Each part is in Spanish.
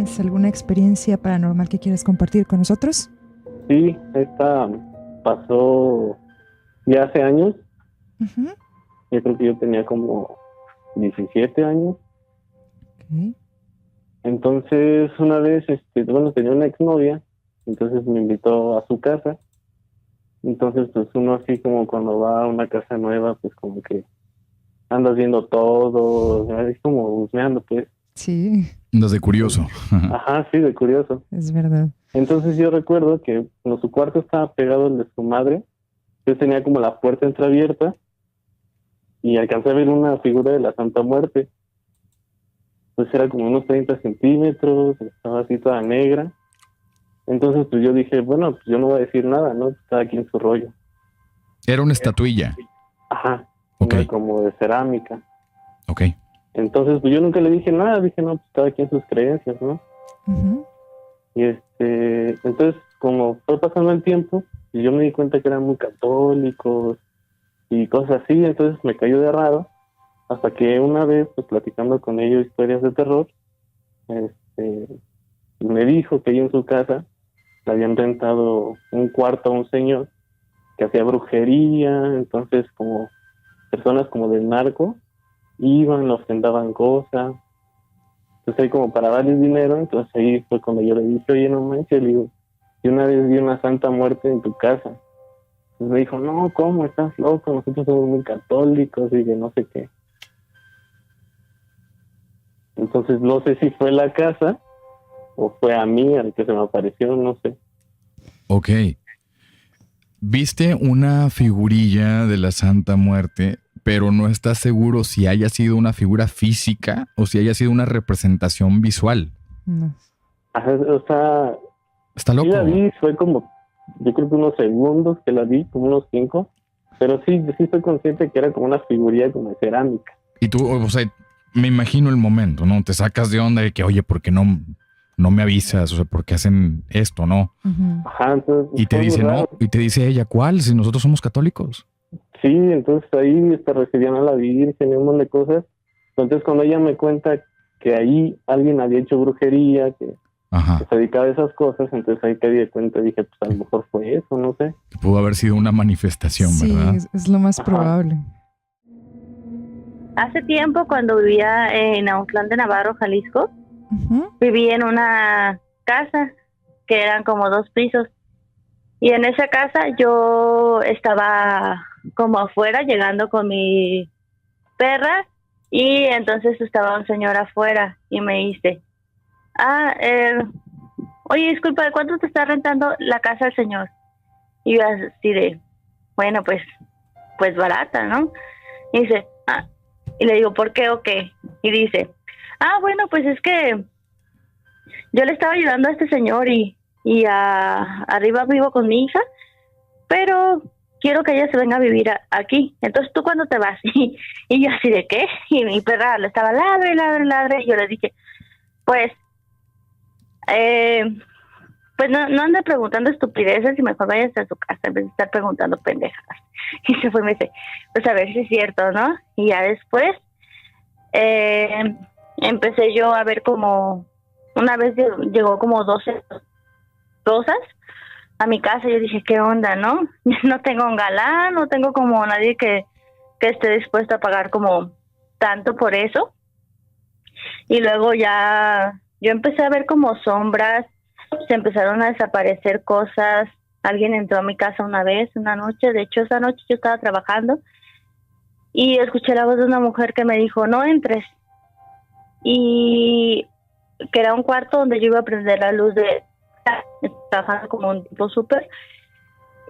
¿Tienes alguna experiencia paranormal que quieras compartir con nosotros? Sí, esta pasó ya hace años. Ujú. Yo creo que yo tenía como 17 años. Ok. Entonces, una vez, bueno, tenía una exnovia, entonces me invitó a su casa. Entonces, pues uno así como cuando va a una casa nueva, pues como que andas viendo todo, es como husmeando, pues. Sí, Andas de curioso. Ajá, sí, de curioso. es verdad. Entonces yo recuerdo que como su cuarto estaba pegado al de su madre, yo tenía como la puerta entreabierta y alcancé a ver una figura de la Santa Muerte. Pues era como unos 30 centímetros, estaba así toda negra. Entonces pues yo dije, bueno, pues yo no voy a decir nada, ¿no? Estaba aquí en su rollo. Era una estatuilla. Ajá, Ok, una como de cerámica. ok. Entonces pues yo nunca le dije nada, dije, no, pues estaba aquí en sus creencias, ¿no? Ujú. Y entonces como fue pasando el tiempo, y yo me di cuenta que eran muy católicos y cosas así, entonces me cayó de raro, hasta que una vez, pues platicando con ellos historias de terror, este, me dijo que ahí en su casa le habían rentado un cuarto a un señor que hacía brujería, entonces como personas como del narco iban, le ofrendaban cosas, entonces ahí como para darles dinero, entonces ahí fue cuando yo le dije, oye, no manches, le digo, yo una vez vi una santa muerte en tu casa. Entonces me dijo, no, ¿cómo? Estás loco, nosotros somos muy católicos y que no sé qué. Entonces no sé si fue la casa o fue a mí al que se me apareció, no sé. Ok. Viste una figurilla de la Santa Muerte, pero no estás seguro si haya sido una figura física o si haya sido una representación visual. No. Ajá, o sea, Está sí la loco. vi, fue como, yo creo que unos segundos que la vi, como unos 5, pero sí estoy consciente que era como una figuría como de cerámica. Y tú, o sea, me imagino el momento, ¿no? Te sacas de onda de que, oye, ¿por qué no me avisas? O sea, ¿por qué hacen esto, no? Ujú. Ajá, entonces Y te fue muy dice, raro. no, y te dice ella, ¿cuál? Si nosotros somos católicos. Sí, entonces ahí recibían a la Virgen y un montón de cosas. Entonces cuando ella me cuenta que ahí alguien había hecho brujería, que Ajá. se dedicaba a esas cosas, entonces ahí te di cuenta, dije, pues a lo mejor fue eso, no sé. Que pudo haber sido una manifestación, Sí, ¿verdad? es lo más Ajá. probable. Hace tiempo, cuando vivía en Autlán de Navarro, Jalisco, Ujú. viví en una casa que eran como 2 pisos. Y en esa casa yo estaba como afuera, llegando con mi perra, y entonces estaba un señor afuera y me dice, oye, disculpa, ¿de cuánto te está rentando la casa el señor? Y yo así de, bueno, pues barata, ¿no? Y dice, y le digo, ¿por qué o qué? Y dice, bueno, pues es que yo le estaba ayudando a este señor y arriba vivo con mi hija, pero quiero que ella se venga a vivir aquí. Entonces, ¿tú cuándo te vas? Y yo así de, ¿qué? Y mi perra le estaba ladre, ladre, ladre, y yo le dije, pues, eh, pues no ande preguntando estupideces y mejor váyase a su casa en vez de estar preguntando pendejadas. Y se fue y me dice, pues a ver si es cierto, ¿no? Y ya después empecé yo a ver como, una vez llegó como 12 cosas a mi casa. Yo dije, ¿qué onda, no? No tengo un galán, no tengo como nadie que esté dispuesto a pagar como tanto por eso. Y luego ya yo empecé a ver como sombras, se empezaron a desaparecer cosas. Alguien entró a mi casa una vez, una noche, de hecho esa noche yo estaba trabajando y escuché la voz de una mujer que me dijo, no entres. Y que era un cuarto donde yo iba a prender la luz trabajando como un tipo súper,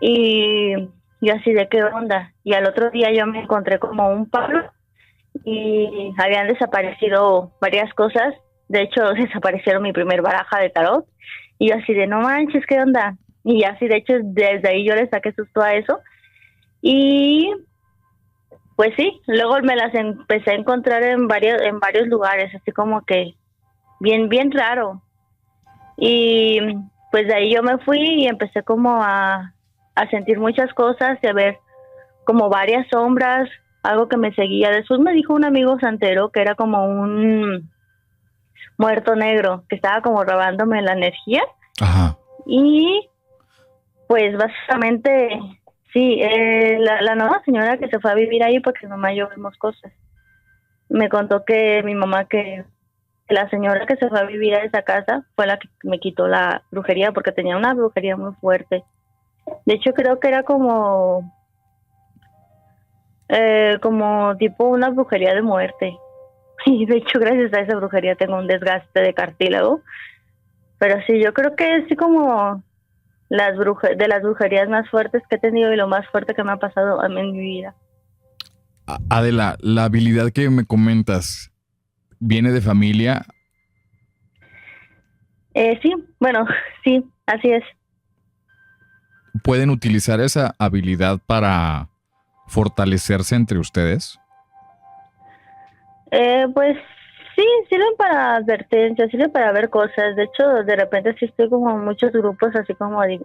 y yo así de qué onda. Y al otro día yo me encontré como un palo y habían desaparecido varias cosas. De hecho, desaparecieron mi primer baraja de tarot. Y yo así de, no manches, ¿qué onda? Y así, de hecho, desde ahí yo le saqué susto a eso. Y pues sí, luego me las empecé a encontrar en varios lugares, así como que bien, bien raro. Y pues de ahí yo me fui y empecé como a sentir muchas cosas y a ver como varias sombras, algo que me seguía. Después me dijo un amigo santero que era como muerto negro que estaba como robándome la energía. Ajá. Y pues básicamente, sí, la nueva señora que se fue a vivir ahí, porque mi mamá y yo vimos cosas, me contó que mi mamá, que la señora que se fue a vivir a esa casa fue la que me quitó la brujería, porque tenía una brujería muy fuerte. De hecho, creo que era como tipo una brujería de muerte. Y de hecho, gracias a esa brujería tengo un desgaste de cartílago. Pero sí, yo creo que es como de las brujerías más fuertes que he tenido y lo más fuerte que me ha pasado a mí en mi vida. Adela, la habilidad que me comentas, ¿viene de familia? Sí, bueno, sí, así es. ¿Pueden utilizar esa habilidad para fortalecerse entre ustedes? Pues sí, sirven para advertencias, sirven para ver cosas. De hecho, de repente sí estoy como en muchos grupos así como de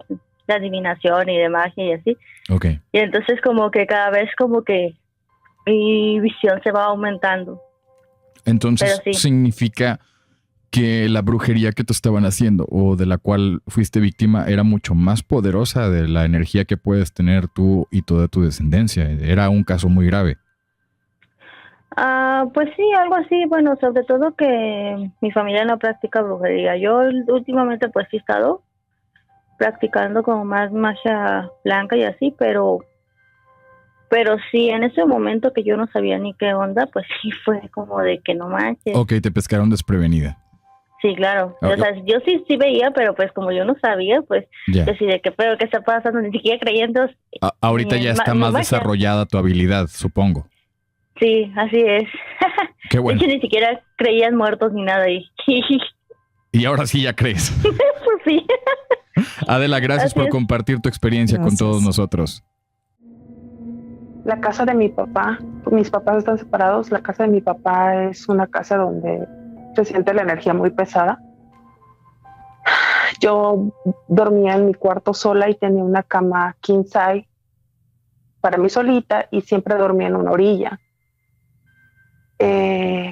adivinación y de magia y así. Ok. Y entonces como que cada vez como que mi visión se va aumentando. Entonces, Pero sí. significa que la brujería que te estaban haciendo o de la cual fuiste víctima era mucho más poderosa de la energía que puedes tener tú y toda tu descendencia. Era un caso muy grave. Pues sí, algo así. Bueno, sobre todo que mi familia no practica brujería. Yo últimamente pues sí he estado practicando como más magia blanca y así, pero sí, en ese momento que yo no sabía ni qué onda, pues sí fue como de que no manches. Ok, te pescaron desprevenida. Sí, claro. O sea, yo sí veía, pero pues como yo no sabía, pues decidí que pero qué está pasando, ni siquiera creía en Dios. Ahorita ya está más desarrollada tu habilidad, supongo. Sí, así es. Qué bueno. De hecho, ni siquiera creían muertos ni nada. Y ahora sí ya crees. Pues sí. Adela, gracias por compartir tu experiencia con todos nosotros. La casa de mi papá, mis papás están separados, la casa de mi papá es una casa donde se siente la energía muy pesada. Yo dormía en mi cuarto sola y tenía una cama king size para mí solita y siempre dormía en una orilla.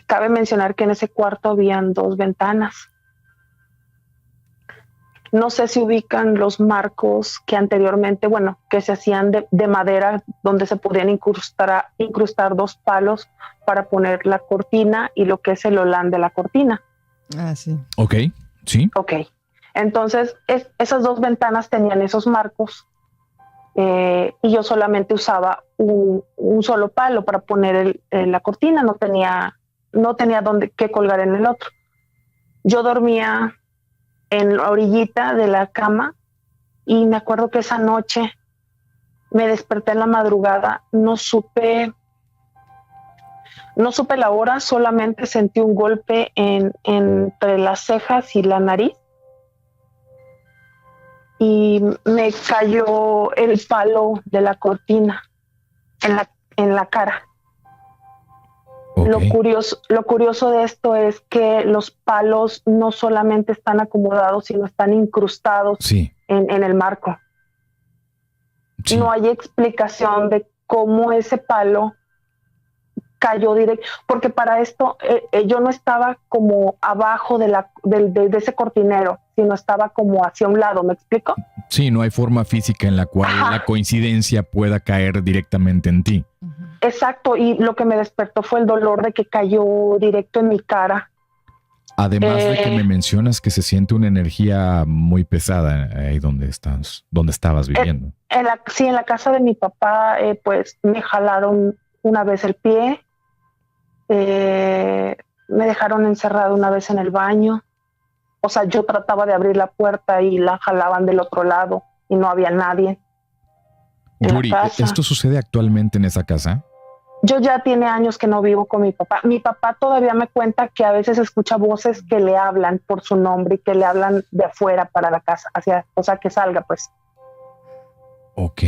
Cabe mencionar que en ese cuarto habían 2 ventanas. No sé si ubican los marcos que anteriormente, que se hacían de madera, donde se podían incrustar 2 palos para poner la cortina y lo que es el holán de la cortina. Ah, sí. Ok, sí. Ok. Entonces, esas 2 ventanas tenían esos marcos y yo solamente usaba un solo palo para poner la cortina, no tenía dónde qué colgar en el otro. Yo dormía en la orillita de la cama y me acuerdo que esa noche me desperté en la madrugada, no supe la hora, solamente sentí un golpe entre las cejas y la nariz y me cayó el palo de la cortina en la cara. Okay. Lo curioso de esto es que los palos no solamente están acomodados, sino están incrustados en el marco. Sí. No hay explicación de cómo ese palo cayó directo, porque para esto yo no estaba como abajo de ese cortinero, sino estaba como hacia un lado, ¿me explico? Sí, no hay forma física en la cual la coincidencia pueda caer directamente en ti. Exacto, y lo que me despertó fue el dolor de que cayó directo en mi cara. Además de que me mencionas que se siente una energía muy pesada ahí donde estabas viviendo. En la casa de mi papá, pues me jalaron una vez el pie, me dejaron encerrado una vez en el baño. O sea, yo trataba de abrir la puerta y la jalaban del otro lado y no había nadie. Yuri, ¿esto sucede actualmente en esa casa? Yo ya tiene años que no vivo con mi papá. Mi papá todavía me cuenta que a veces escucha voces que le hablan por su nombre y que le hablan de afuera para la casa, o sea, que salga, pues. Ok.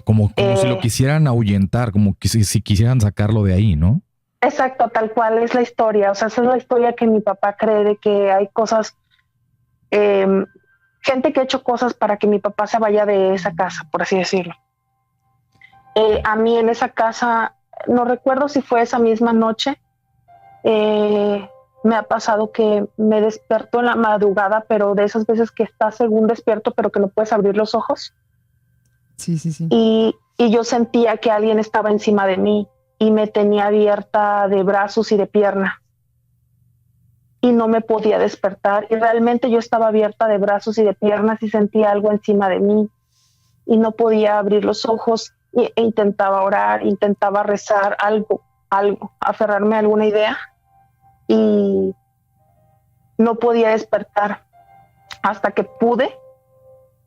Como si lo quisieran ahuyentar, como si quisieran sacarlo de ahí, ¿no? Exacto, tal cual es la historia. O sea, esa es la historia que mi papá cree de que hay cosas, gente que ha hecho cosas para que mi papá se vaya de esa casa, por así decirlo. A mí en esa casa, no recuerdo si fue esa misma noche, me ha pasado que me despierto en la madrugada, pero de esas veces que estás según despierto, pero que no puedes abrir los ojos. Sí. Y yo sentía que alguien estaba encima de mí y me tenía abierta de brazos y de pierna. Y no me podía despertar. Y realmente yo estaba abierta de brazos y de piernas y sentía algo encima de mí. Y no podía abrir los ojos e intentaba orar, intentaba rezar algo, aferrarme a alguna idea. Y no podía despertar hasta que pude.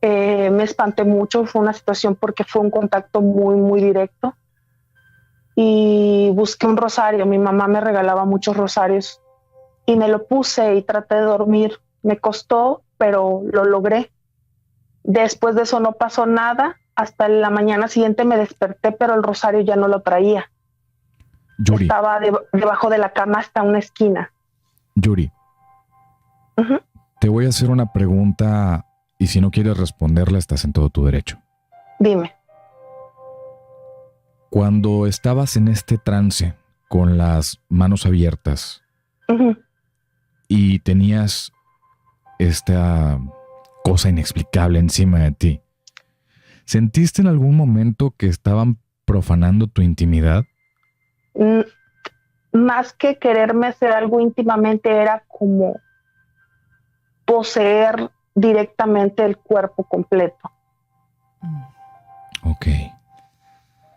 Me espanté mucho, fue una situación porque fue un contacto muy, muy directo. Y busqué un rosario, mi mamá me regalaba muchos rosarios y me lo puse y traté de dormir. Me costó, pero lo logré. Después de eso no pasó nada. Hasta la mañana siguiente me desperté, pero el rosario ya no lo traía. Yuri. Estaba debajo de la cama hasta una esquina. Yuri, te voy a hacer una pregunta y si no quieres responderla estás en todo tu derecho. Dime. Cuando estabas en este trance con las manos abiertas y tenías esta cosa inexplicable encima de ti, ¿sentiste en algún momento que estaban profanando tu intimidad? Más que quererme hacer algo íntimamente, era como poseer directamente el cuerpo completo. Ok.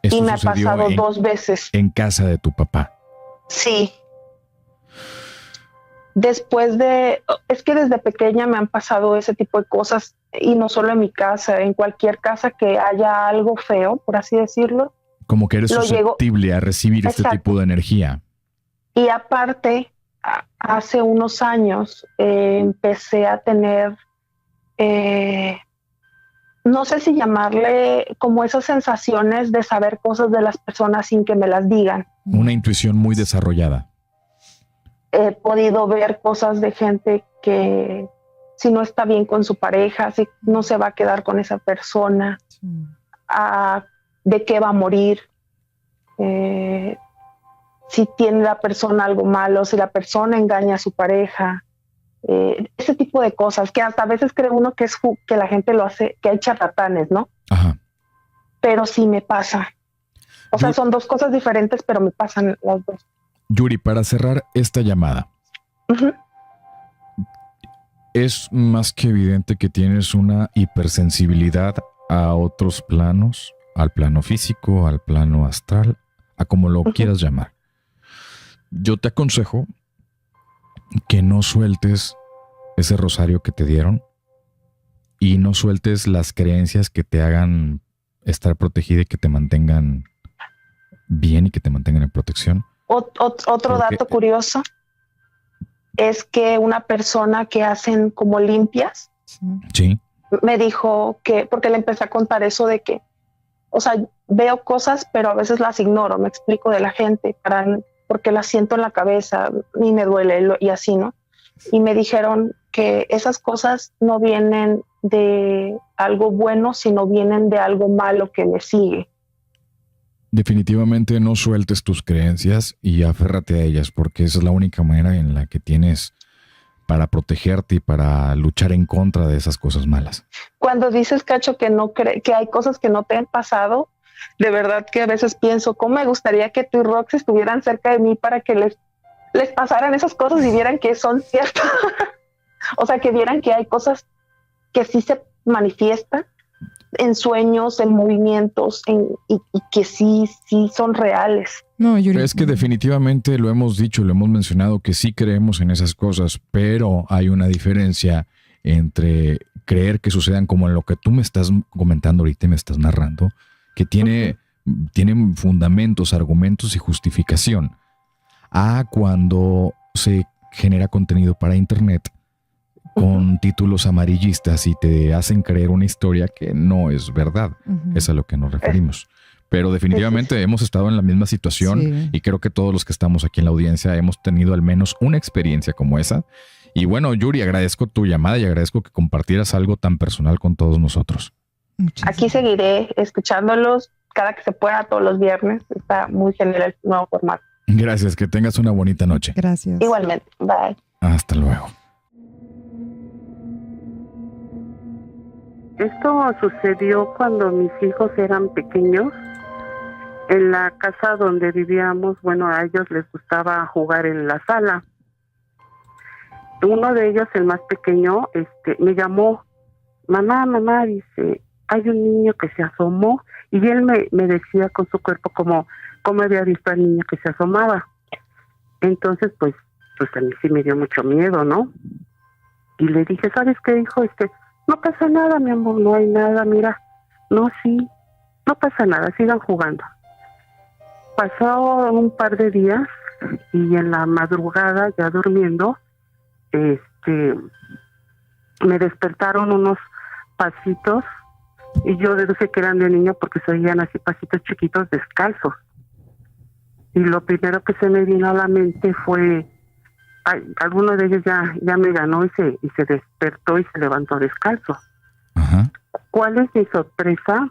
Y me ha pasado 2 veces. En casa de tu papá. Sí. Es que desde pequeña me han pasado ese tipo de cosas, y no solo en mi casa, en cualquier casa que haya algo feo, por así decirlo. Como que eres susceptible a recibir este tipo de energía. Y aparte, hace unos años empecé a tener, no sé si llamarle, como esas sensaciones de saber cosas de las personas sin que me las digan. Una intuición muy desarrollada. He podido ver cosas de gente que si no está bien con su pareja, si no se va a quedar con esa persona, de qué va a morir, si tiene la persona algo malo, si la persona engaña a su pareja, ese tipo de cosas que hasta a veces cree uno que la gente lo hace, que hay charlatanes, ¿no? Ajá. Pero sí me pasa. O sea, son 2 cosas diferentes, pero me pasan las 2. Yuri, para cerrar esta llamada, es más que evidente que tienes una hipersensibilidad a otros planos, al plano físico, al plano astral, a como lo quieras llamar. Yo te aconsejo que no sueltes ese rosario que te dieron y no sueltes las creencias que te hagan estar protegida y que te mantengan bien y que te mantengan en protección. Otro dato curioso es que una persona que hacen como limpias, sí, me dijo que, porque le empecé a contar eso de que, o sea, veo cosas, pero a veces las ignoro, me explico, de la gente, porque las siento en la cabeza y me duele y así, ¿no? Y me dijeron que esas cosas no vienen de algo bueno, sino vienen de algo malo que me sigue. Definitivamente no sueltes tus creencias y aférrate a ellas, porque esa es la única manera en la que tienes para protegerte y para luchar en contra de esas cosas malas. Cuando dices, Cacho, que que hay cosas que no te han pasado, de verdad que a veces pienso, ¿cómo me gustaría que tú y Rox estuvieran cerca de mí para que les pasaran esas cosas y vieran que son ciertas? O sea, que vieran que hay cosas que sí se manifiestan en sueños, en movimientos, y que sí son reales. No, Yuri, es que definitivamente lo hemos dicho, lo hemos mencionado, que sí creemos en esas cosas, pero hay una diferencia entre creer que sucedan como en lo que tú me estás comentando ahorita y me estás narrando, que tienen fundamentos, argumentos y justificación, a cuando se genera contenido para internet con títulos amarillistas y te hacen creer una historia que no es verdad. Es a lo que nos referimos. Pero definitivamente hemos estado en la misma situación y creo que todos los que estamos aquí en la audiencia hemos tenido al menos una experiencia como esa. Y bueno, Yuri, agradezco tu llamada y agradezco que compartieras algo tan personal con todos nosotros. Aquí seguiré escuchándolos cada que se pueda, todos los viernes. Está muy genial el nuevo formato. Gracias, que tengas una bonita noche. Gracias. Igualmente. Bye. Hasta luego. Esto sucedió cuando mis hijos eran pequeños. En la casa donde vivíamos, bueno, a ellos les gustaba jugar en la sala. Uno de ellos, el más pequeño, me llamó, mamá, dice, hay un niño que se asomó, y él me decía con su cuerpo cómo había visto al niño que se asomaba. Entonces, pues a mí sí me dio mucho miedo, ¿no? Y le dije, ¿sabes qué, hijo? No pasa nada, mi amor, no hay nada, mira. No, sí, no pasa nada, sigan jugando. Pasó un par de días y en la madrugada, ya durmiendo, me despertaron unos pasitos y yo deduje que eran de niño porque se oían así pasitos chiquitos descalzos. Y lo primero que se me vino a la mente fue, alguno de ellos ya me ganó y se despertó y se levantó descalzo. Ajá. ¿Cuál es mi sorpresa?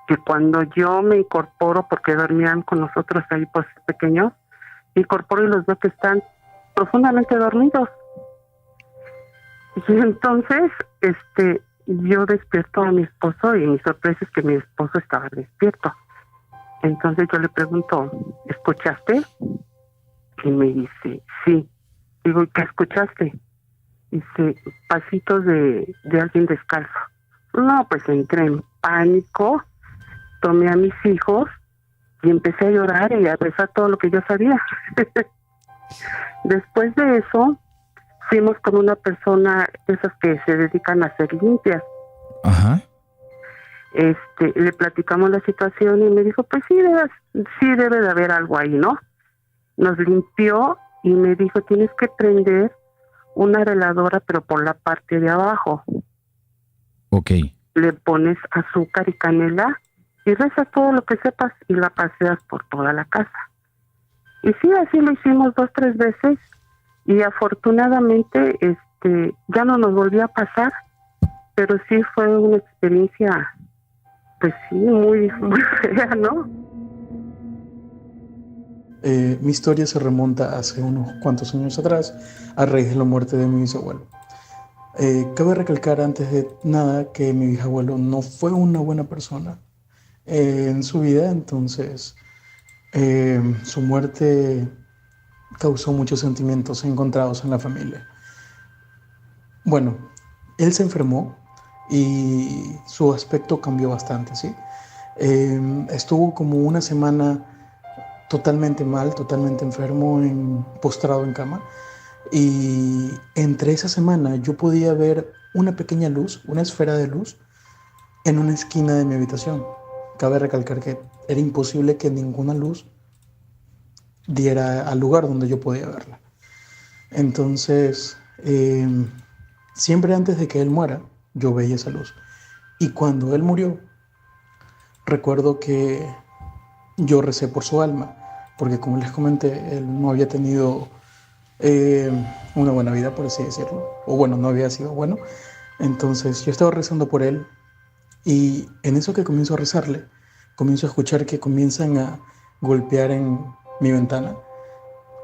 Que cuando yo me incorporo, porque dormían con nosotros ahí pues pequeños, me incorporo y los veo que están profundamente dormidos. Y entonces, yo despierto a mi esposo y mi sorpresa es que mi esposo estaba despierto. Entonces yo le pregunto, ¿escuchaste? Y me dice, sí. Digo, ¿y qué escuchaste? Dice, pasitos de alguien descalzo. No, pues entré en pánico, tomé a mis hijos y empecé a llorar y a rezar todo lo que yo sabía. Después de eso, fuimos con una persona, esas que se dedican a hacer limpias. Ajá. Le platicamos la situación y me dijo, pues sí debe de haber algo ahí, ¿no? Nos limpió y me dijo, tienes que prender una veladora, pero por la parte de abajo. Ok. Le pones azúcar y canela y rezas todo lo que sepas y la paseas por toda la casa. Y sí, así lo hicimos 2-3 veces y afortunadamente ya no nos volvió a pasar, pero sí fue una experiencia, pues sí, muy, muy fea, ¿no? Mi historia se remonta hace unos cuantos años atrás, a raíz de la muerte de mi bisabuelo. Cabe recalcar antes de nada que mi bisabuelo no fue una buena persona en su vida, entonces su muerte causó muchos sentimientos encontrados en la familia. Bueno, él se enfermó y su aspecto cambió bastante, ¿sí? Estuvo como una semana totalmente mal, totalmente enfermo, postrado en cama. Y entre esa semana yo podía ver una pequeña luz, una esfera de luz, en una esquina de mi habitación. Cabe recalcar que era imposible que ninguna luz diera al lugar donde yo podía verla. Entonces, siempre antes de que él muera, yo veía esa luz. Y cuando él murió, recuerdo que yo recé por su alma, porque como les comenté, él no había tenido una buena vida, por así decirlo, o bueno, no había sido bueno. Entonces yo estaba rezando por él y en eso que comienzo a rezarle, comienzo a escuchar que comienzan a golpear en mi ventana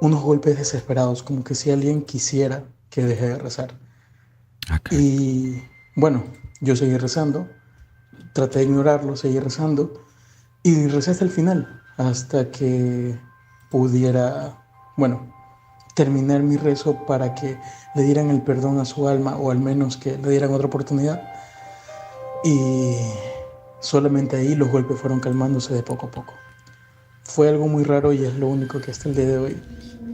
unos golpes desesperados, como que si alguien quisiera que deje de rezar. Okay. Y bueno, yo seguí rezando, traté de ignorarlo, seguí rezando y recé hasta el final, hasta que pudiera, terminar mi rezo para que le dieran el perdón a su alma, o al menos que le dieran otra oportunidad. Y solamente ahí los golpes fueron calmándose de poco a poco. Fue algo muy raro y es lo único que hasta el día de hoy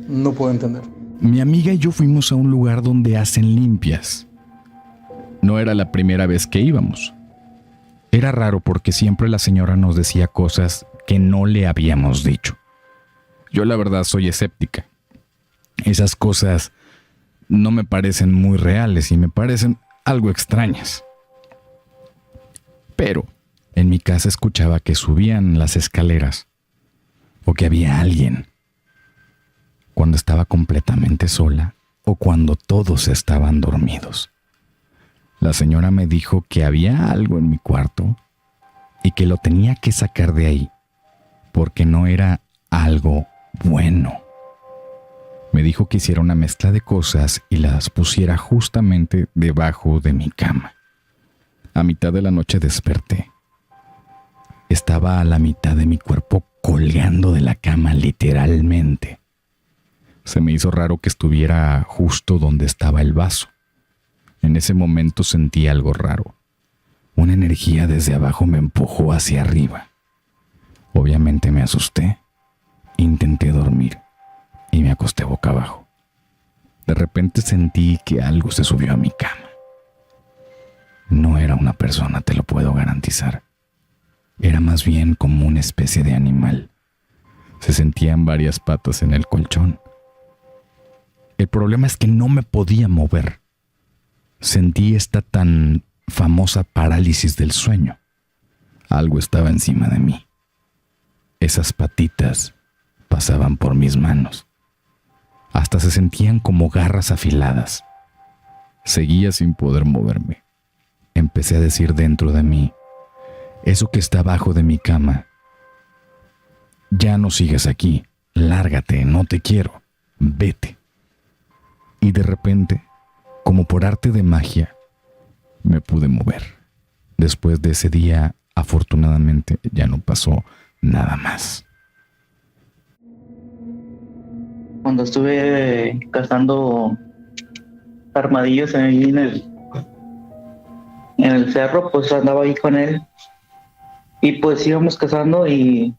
no puedo entender. Mi amiga y yo fuimos a un lugar donde hacen limpias. No era la primera vez que íbamos. Era raro porque siempre la señora nos decía cosas que no le habíamos dicho. Yo la verdad soy escéptica. Esas cosas no me parecen muy reales y me parecen algo extrañas. Pero en mi casa escuchaba que subían las escaleras o que había alguien cuando estaba completamente sola o cuando todos estaban dormidos. La señora me dijo que había algo en mi cuarto y que lo tenía que sacar de ahí porque no era algo bueno. Me dijo que hiciera una mezcla de cosas y las pusiera justamente debajo de mi cama. A mitad de la noche desperté. Estaba a la mitad de mi cuerpo colgando de la cama literalmente. Se me hizo raro que estuviera justo donde estaba el vaso. En ese momento sentí algo raro. Una energía desde abajo me empujó hacia arriba. Obviamente me asusté. Intenté dormir y me acosté boca abajo. De repente sentí que algo se subió a mi cama. No era una persona, te lo puedo garantizar. Era más bien como una especie de animal. Se sentían varias patas en el colchón. El problema es que no me podía mover. Sentí esta tan famosa parálisis del sueño. Algo estaba encima de mí. Esas patitas pasaban por mis manos. Hasta se sentían como garras afiladas. Seguía sin poder moverme. Empecé a decir dentro de mí, eso que está abajo de mi cama, ya no sigas aquí, lárgate, no te quiero, vete. Y de repente, como por arte de magia, me pude mover. Después de ese día, afortunadamente, ya no pasó nada más. Cuando estuve cazando armadillos ahí en el cerro, pues andaba ahí con él. Y pues íbamos cazando y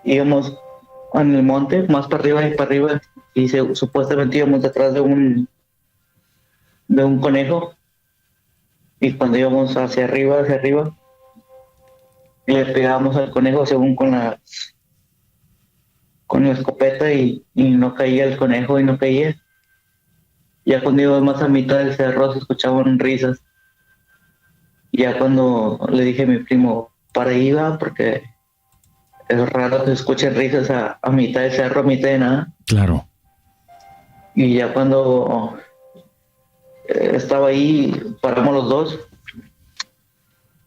íbamos en el monte, más para arriba y para arriba. Y supuestamente íbamos detrás de un conejo. Y cuando íbamos hacia arriba, le pegábamos al conejo según con la escopeta y no caía el conejo y no caía. Ya cuando íbamos más a mitad del cerro se escuchaban risas. Ya cuando le dije a mi primo, para ahí va, porque es raro que se escuchen risas a mitad del cerro, a mitad de nada. Claro. Y ya cuando estaba ahí, paramos los dos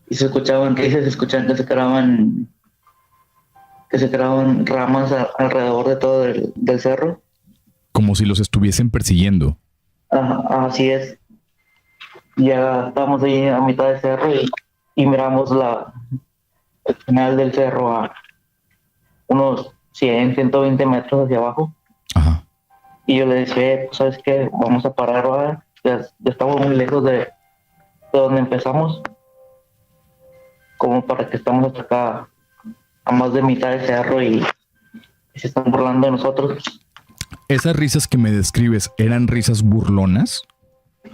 y se escuchaban risas, se escuchaban que se creaban ramas alrededor de todo del cerro. Como si los estuviesen persiguiendo. Ajá, así es. Ya estábamos ahí a mitad del cerro y miramos el final del cerro a unos 100, 120 metros hacia abajo. Ajá. Y yo le decía, pues, ¿sabes qué? Vamos a parar, ¿verdad? Ya estamos muy lejos de donde empezamos. Como para que estamos hasta acá a más de mitad del cerro y se están burlando de nosotros. ¿Esas risas que me describes eran risas burlonas?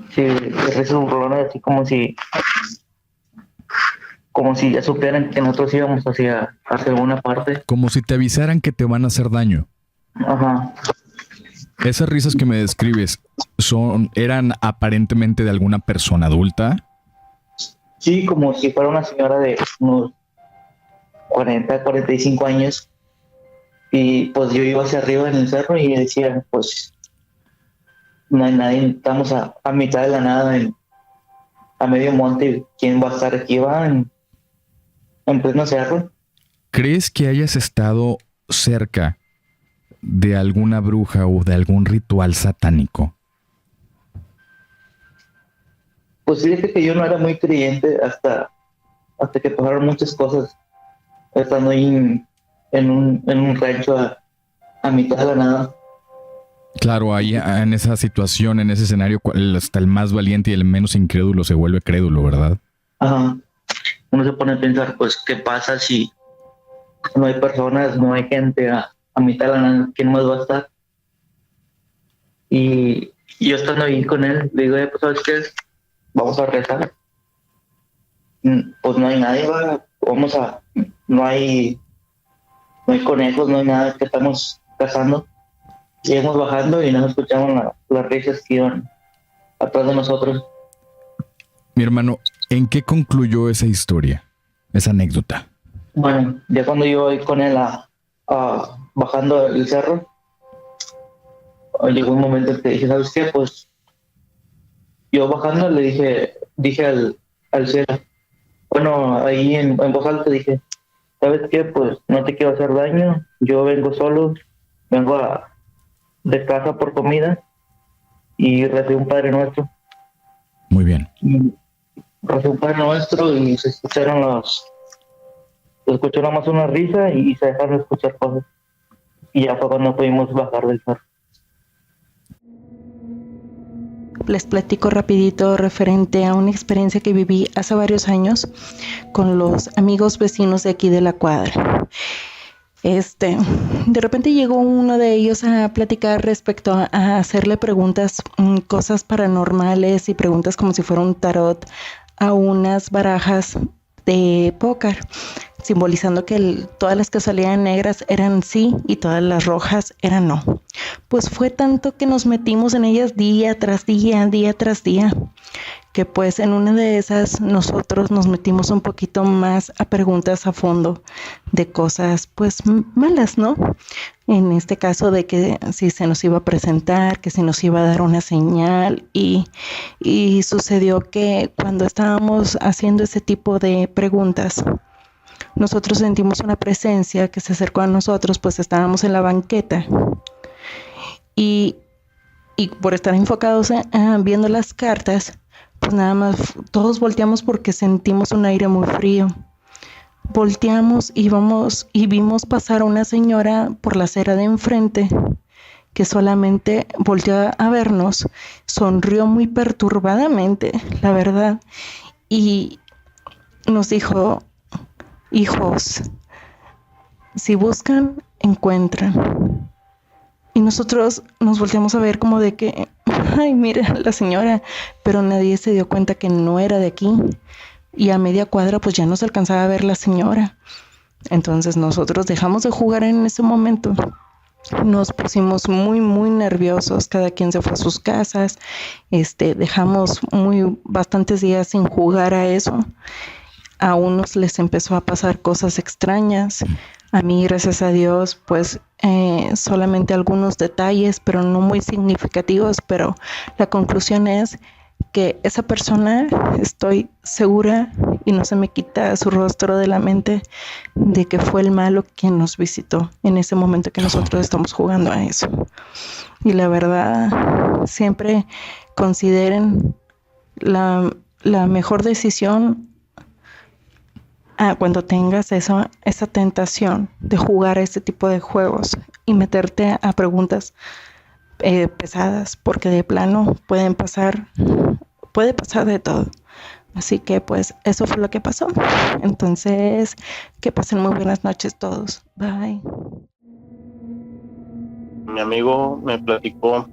Sí, risas burlonas, así como si ya supieran que nosotros íbamos hacia alguna parte. Como si te avisaran que te van a hacer daño. Ajá. ¿Esas risas que me describes eran aparentemente de alguna persona adulta? Sí, como si fuera una señora de unos 40, 45 años. Y pues yo iba hacia arriba en el cerro y decía, pues no hay nadie, estamos a mitad de la nada, a medio monte. ¿Quién va a estar aquí? Va en pleno cerro. ¿Crees que hayas estado cerca de alguna bruja o de algún ritual satánico? Pues fíjate que yo no era muy creyente hasta que pasaron muchas cosas, estando ahí en un rancho a mitad de la nada. Claro, ahí en esa situación, en ese escenario, hasta el más valiente y el menos incrédulo se vuelve crédulo, ¿verdad? Ajá. Uno se pone a pensar, pues, ¿qué pasa si no hay personas, no hay gente a mitad de la nada? ¿Quién más va a estar? Y yo estando ahí con él, le digo, pues, ¿sabes qué? Vamos a rezar. Pues no hay nadie, no hay conejos, no hay nada que estamos cazando. Seguimos bajando y nos escuchamos las risas que iban atrás de nosotros. Mi hermano, ¿en qué concluyó esa historia, esa anécdota? Bueno, ya cuando yo voy con él bajando el cerro, llegó un momento en que dije, ¿sabes qué? Pues yo bajando le dije al cielo, bueno, ahí en voz alta dije, ¿sabes qué? Pues no te quiero hacer daño, yo vengo solo, de casa por comida y recé un Padre Nuestro. Muy bien. Y recé un Padre Nuestro y se escuchó nomás una risa y se dejaron de escuchar cosas. Y ya fue cuando pudimos bajar del carro. Les platico rapidito referente a una experiencia que viví hace varios años con los amigos vecinos de aquí de la cuadra. De repente llegó uno de ellos a platicar respecto a hacerle preguntas, cosas paranormales y preguntas como si fuera un tarot a unas barajas de póker, simbolizando que todas las que salían negras eran sí y todas las rojas eran no. Pues fue tanto que nos metimos en ellas día tras día, que pues en una de esas nosotros nos metimos un poquito más a preguntas a fondo de cosas pues malas, ¿no? En este caso de que si se nos iba a presentar, que si nos iba a dar una señal y sucedió que cuando estábamos haciendo ese tipo de preguntas, nosotros sentimos una presencia que se acercó a nosotros, pues estábamos en la banqueta y por estar enfocados viendo las cartas, pues nada más todos volteamos porque sentimos un aire muy frío. Volteamos y vimos pasar a una señora por la acera de enfrente que solamente volteó a vernos, sonrió muy perturbadamente, la verdad, y nos dijo: hijos, si buscan, encuentran. Y nosotros nos volteamos a ver como de que, ay, mira la señora, pero nadie se dio cuenta que no era de aquí. Y a media cuadra pues ya no se alcanzaba a ver la señora. Entonces nosotros dejamos de jugar en ese momento. Nos pusimos muy, muy nerviosos, cada quien se fue a sus casas. Dejamos bastantes días sin jugar a eso. A unos les empezó a pasar cosas extrañas. A mí, gracias a Dios, pues solamente algunos detalles, pero no muy significativos. Pero la conclusión es que esa persona, estoy segura y no se me quita su rostro de la mente, de que fue el malo quien nos visitó en ese momento que nosotros estamos jugando a eso. Y la verdad, siempre consideren la mejor decisión cuando tengas esa tentación de jugar a este tipo de juegos y meterte a preguntas pesadas, porque de plano puede pasar de todo. Así que pues eso fue lo que pasó. Entonces, que pasen muy buenas noches todos. Bye. Mi amigo me platicó,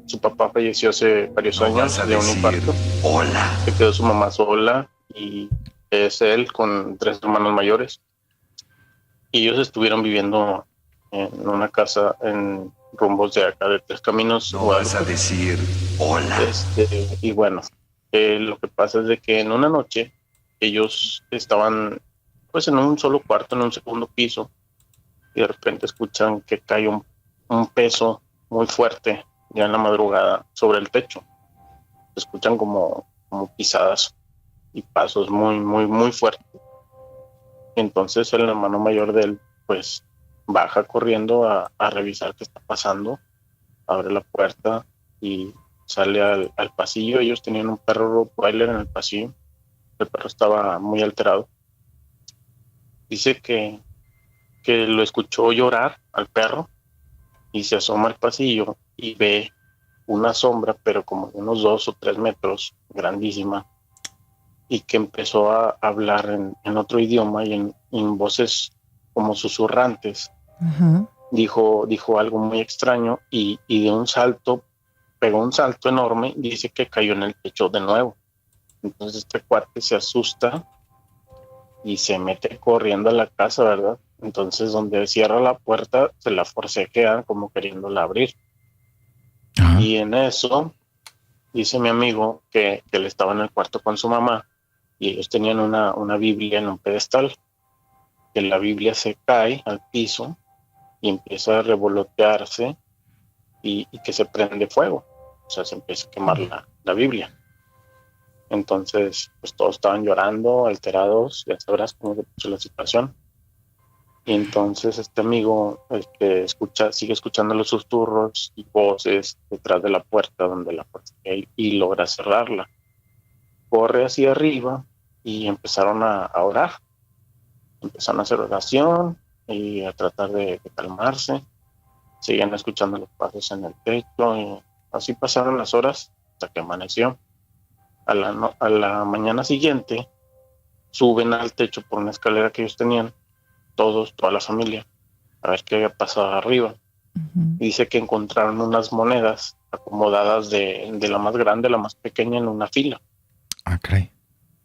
su papá falleció hace varios años de un infarto. Hola. Se quedó su mamá sola y es él con 3 hermanos mayores. Y ellos estuvieron viviendo en una casa en rumbos de acá de Tres Caminos. No vas a decir hola. Y bueno, lo que pasa es de que en una noche ellos estaban pues en un solo cuarto, en un segundo piso, y de repente escuchan que cae un peso muy fuerte ya en la madrugada sobre el techo. Se escuchan como pisadas y pasos muy, muy, muy fuertes. Entonces el hermano mayor de él pues baja corriendo a revisar qué está pasando, abre la puerta y sale al pasillo. Ellos tenían un perro Rottweiler en el pasillo. El perro estaba muy alterado. Dice que lo escuchó llorar al perro y se asoma al pasillo y ve una sombra, pero como de unos 2 o 3 metros, grandísima, y que empezó a hablar en otro idioma y en voces como susurrantes. Ajá. Dijo algo muy extraño y de un salto, pegó un salto enorme, dice que cayó en el techo de nuevo. Entonces este cuate se asusta y se mete corriendo a la casa, ¿verdad? Entonces donde cierra la puerta, se la forcejean como queriéndola abrir. Ajá. Y en eso, dice mi amigo que él estaba en el cuarto con su mamá y ellos tenían una Biblia en un pedestal, que la Biblia se cae al piso y empieza a revolotearse y que se prende fuego, o sea, se empieza a quemar la Biblia. Entonces, pues todos estaban llorando, alterados, ya sabrás cómo se puso la situación. Y entonces este amigo, el que sigue escuchando los susurros y voces detrás de la puerta donde la puerta y logra cerrarla. Corre hacia arriba y empezaron a orar. Empezaron a hacer oración y a tratar de calmarse. Seguían escuchando los pasos en el techo y así pasaron las horas hasta que amaneció. A la mañana siguiente suben al techo por una escalera que ellos tenían, toda la familia, a ver qué había pasado arriba. Y dice que encontraron unas monedas acomodadas de la más grande a la más pequeña en una fila. Ah, caray.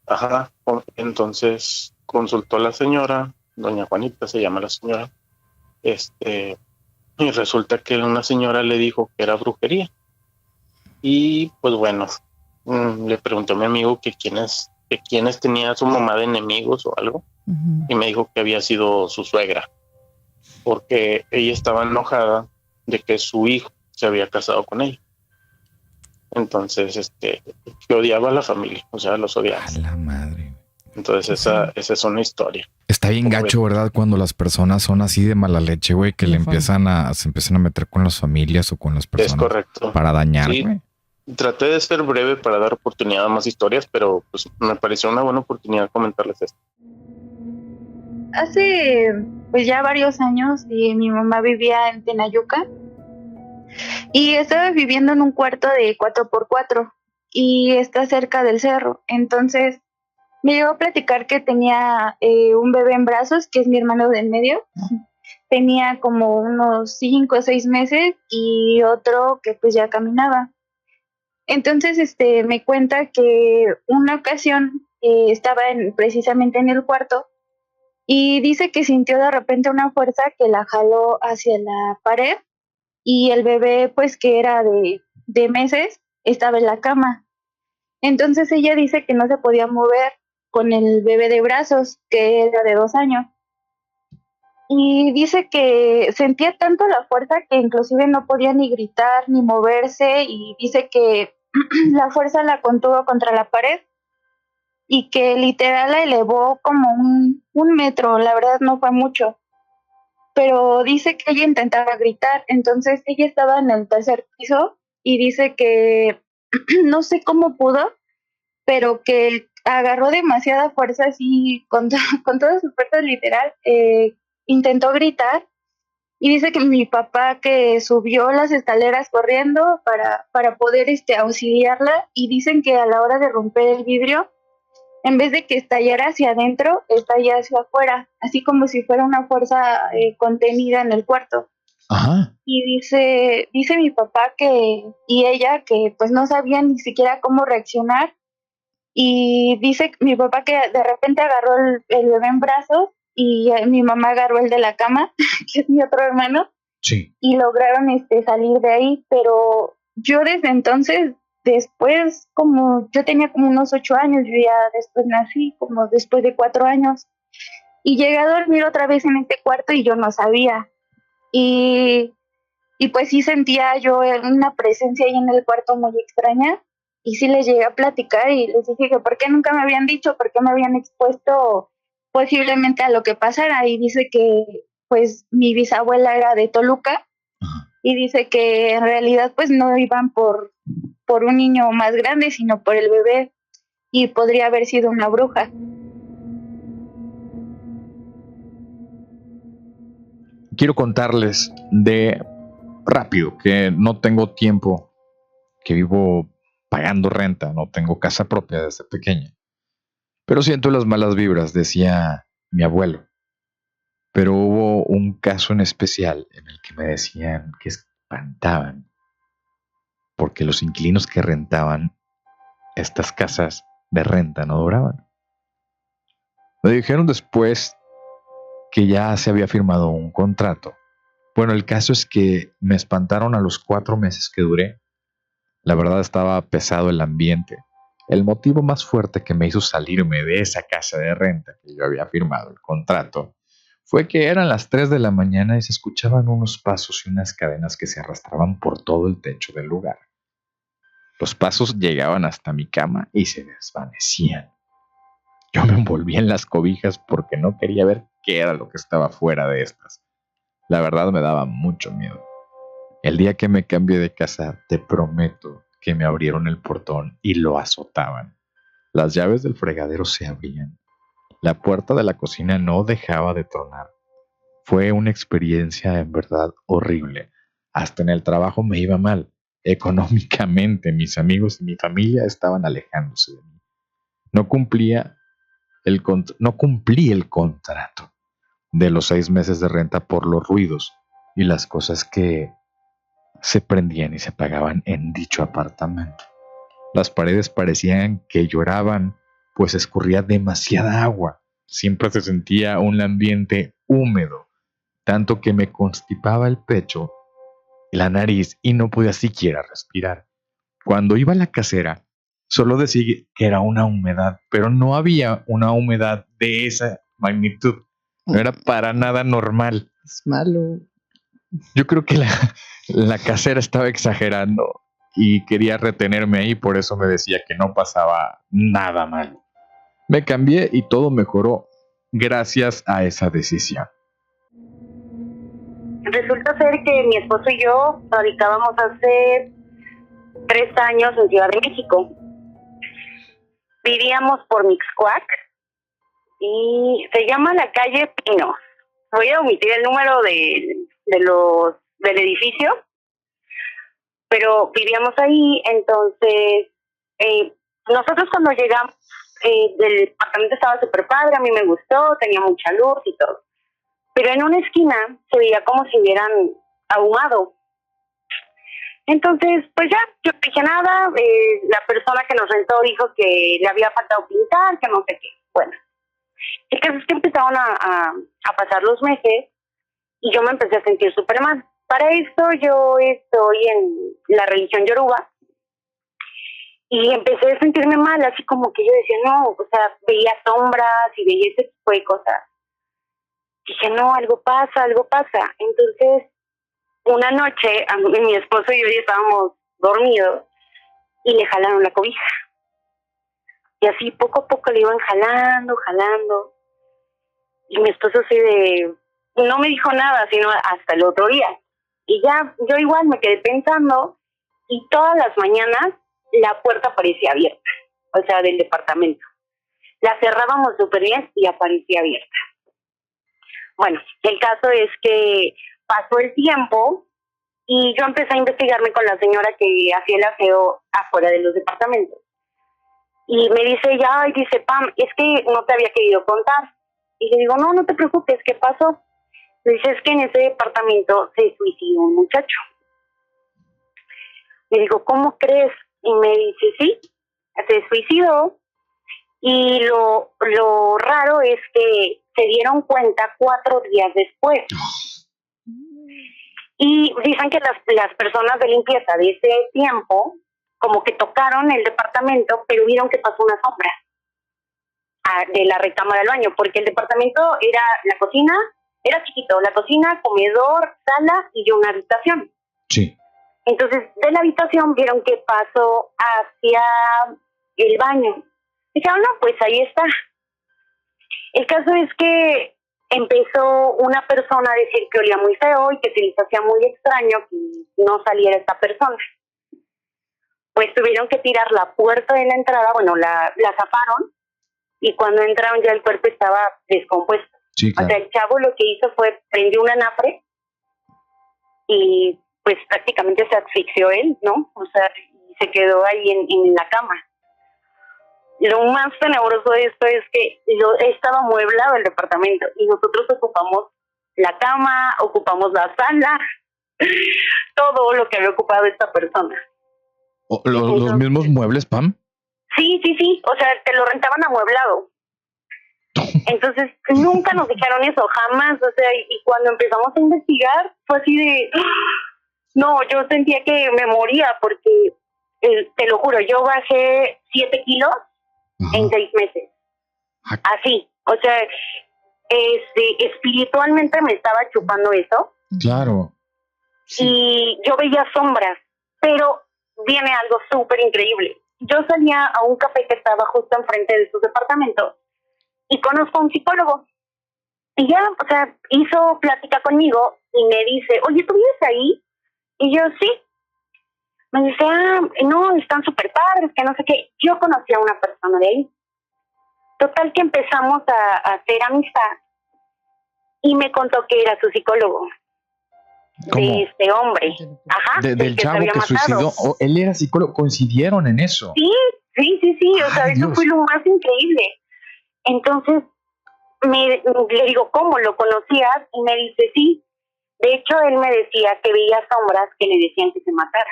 Ajá. Entonces consultó a la señora, doña Juanita se llama la señora, y resulta que una señora le dijo que era brujería. Y pues bueno, le pregunté a mi amigo que quiénes tenía su mamá de enemigos o algo, y me dijo que había sido su suegra, porque ella estaba enojada de que su hijo se había casado con ella. Entonces, que odiaba a la familia, o sea, los odiaba. A la madre. Entonces, esa es una historia. Está bien gacho, ¿verdad? Cuando las personas son así de mala leche, güey, que se empiezan a meter con las familias o con las personas. Es correcto. Para dañar, güey. Sí. Traté de ser breve para dar oportunidad a más historias, pero pues me pareció una buena oportunidad comentarles esto. Hace pues ya varios años mi mamá vivía en Tenayuca y estaba viviendo en un cuarto de 4x4 y está cerca del cerro. Entonces me llegó a platicar que tenía un bebé en brazos, que es mi hermano del medio. Tenía como unos 5 o 6 meses y otro que pues ya caminaba. Entonces me cuenta que una ocasión estaba precisamente en el cuarto y dice que sintió de repente una fuerza que la jaló hacia la pared y el bebé, pues que era de meses, estaba en la cama. Entonces ella dice que no se podía mover con el bebé de brazos, que era de 2 años. Y dice que sentía tanto la fuerza que inclusive no podía ni gritar ni moverse, y dice que la fuerza la contuvo contra la pared y que literal la elevó como un metro. La verdad no fue mucho, pero dice que ella intentaba gritar. Entonces ella estaba en el 3er piso y dice que no sé cómo pudo, pero que agarró demasiada fuerza así con toda su fuerza literal, intentó gritar. Y dice que mi papá que subió las escaleras corriendo para poder auxiliarla, y dicen que a la hora de romper el vidrio, en vez de que estallara hacia adentro, estalla hacia afuera, así como si fuera una fuerza contenida en el cuarto. Ajá. Y dice mi papá y ella que pues no sabían ni siquiera cómo reaccionar, y dice mi papá que de repente agarró el bebé en brazos y mi mamá agarró el de la cama, que es mi otro hermano, sí, y lograron salir de ahí. Pero yo desde entonces, después, como yo tenía como unos 8 años, yo ya después nací, como después de 4 años, y llegué a dormir otra vez en este cuarto y yo no sabía. Y pues sí sentía yo una presencia ahí en el cuarto muy extraña, y sí les llegué a platicar y les dije que por qué nunca me habían dicho, por qué me habían expuesto posiblemente a lo que pasara. Y dice que pues mi bisabuela era de Toluca, y dice que en realidad pues no iban por un niño más grande, sino por el bebé, y podría haber sido una bruja. Quiero contarles de rápido que no tengo tiempo, que vivo pagando renta, no tengo casa propia desde pequeña. Pero siento las malas vibras, decía mi abuelo. Pero hubo un caso en especial en el que me decían que espantaban, porque los inquilinos que rentaban estas casas de renta no duraban. Me dijeron después que ya se había firmado un contrato. Bueno, el caso es que me espantaron a los 4 meses que duré. La verdad estaba pesado el ambiente. El motivo más fuerte que me hizo salirme de esa casa de renta que yo había firmado el contrato fue que eran las 3 de la mañana y se escuchaban unos pasos y unas cadenas que se arrastraban por todo el techo del lugar. Los pasos llegaban hasta mi cama y se desvanecían. Yo me envolvía en las cobijas porque no quería ver qué era lo que estaba fuera de estas. La verdad me daba mucho miedo. El día que me cambié de casa, te prometo que me abrieron el portón y lo azotaban. Las llaves del fregadero se abrían. La puerta de la cocina no dejaba de tronar. Fue una experiencia en verdad horrible. Hasta en el trabajo me iba mal. Económicamente, mis amigos y mi familia estaban alejándose de mí. No cumplí el contrato de los 6 meses de renta por los ruidos y las cosas que se prendían y se apagaban en dicho apartamento. Las paredes parecían que lloraban, pues escurría demasiada agua. Siempre se sentía un ambiente húmedo, tanto que me constipaba el pecho, la nariz y no podía siquiera respirar. Cuando iba a la casera, solo decía que era una humedad, pero no había una humedad de esa magnitud. No era para nada normal. Es malo. Yo creo que la casera estaba exagerando y quería retenerme ahí, por eso me decía que no pasaba nada malo. Me cambié y todo mejoró gracias a esa decisión. Resulta ser que mi esposo y yo radicábamos hace 3 años en Ciudad de México. Vivíamos por Mixcoac y se llama la calle Pinos. Voy a omitir el número del edificio, pero vivíamos ahí. Entonces nosotros cuando llegamos el departamento estaba súper padre, a mí me gustó, tenía mucha luz y todo, pero en una esquina se veía como si hubieran ahumado. Entonces pues ya, yo no dije nada. La persona que nos rentó dijo que le había faltado pintar, que no sé qué. Bueno, el caso es que empezaron a pasar los meses y yo me empecé a sentir súper mal. Para esto yo estoy en la religión yoruba y empecé a sentirme mal, así como que yo decía, no, o sea, veía sombras y veía ese tipo de cosas. Dije, no, algo pasa, algo pasa. Entonces, una noche, mi esposo y yo ya estábamos dormidos y le jalaron la cobija. Y así poco a poco le iban jalando. Y mi esposo no me dijo nada, sino hasta el otro día. Y ya, yo igual me quedé pensando y todas las mañanas la puerta parecía abierta, o sea, del departamento. La cerrábamos súper bien y aparecía abierta. Bueno, el caso es que pasó el tiempo y yo empecé a investigarme con la señora que hacía el aseo afuera de los departamentos. Y me dice ella, dice, Pam, es que no te había querido contar. Y le digo, no te preocupes, ¿qué pasó? Me dice, es que en ese departamento se suicidó un muchacho. Le digo, ¿cómo crees? Y me dice, sí, se suicidó. Y lo raro es que se dieron cuenta 4 días después. Y dicen que las personas de limpieza de ese tiempo como que tocaron el departamento, pero vieron que pasó una sombra de la recámara al baño, porque el departamento era la cocina, era chiquito, la cocina, comedor, sala y una habitación. Sí. Entonces, de la habitación vieron que pasó hacia el baño. Dijeron, no, pues ahí está. El caso es que empezó una persona a decir que olía muy feo y que se les hacía muy extraño que no saliera esta persona. Pues tuvieron que tirar la puerta de la entrada, bueno, la zafaron, y cuando entraron ya el cuerpo estaba descompuesto. Sí, claro. O sea, el chavo lo que hizo fue prendió un anafre y pues prácticamente se asfixió él, ¿no? O sea, se quedó ahí en la cama. Lo más tenebroso de esto es que estaba amueblado el departamento y nosotros ocupamos la cama, ocupamos la sala, todo lo que había ocupado esta persona. ¿Los mismos muebles, Pam? Sí, o sea, te lo rentaban amueblado. Entonces, nunca nos dijeron eso, jamás, o sea, y cuando empezamos a investigar, fue así de... No, yo sentía que me moría porque, te lo juro, yo bajé 7 kilos en 6 meses. Así, o sea, espiritualmente me estaba chupando eso. Claro. Sí. Y yo veía sombras, pero viene algo súper increíble. Yo salía a un café que estaba justo enfrente de sus departamentos y conozco a un psicólogo. Y ya, o sea, hizo plática conmigo y me dice, oye, ¿tú vives ahí? Y yo, sí. Me dice, no, están súper padres, que no sé qué. Yo conocí a una persona de ahí. Total que empezamos a hacer amistad y me contó que era su psicólogo. ¿Cómo? De este hombre. Ajá. Del que chavo se había que matado. suicidó. Oh, él era psicólogo. Coincidieron en eso. Sí. O sea, Ay, eso Dios. fue lo más increíble. Entonces, le digo, ¿cómo lo conocías? Y me dice, sí. De hecho, él me decía que veía sombras que le decían que se matara.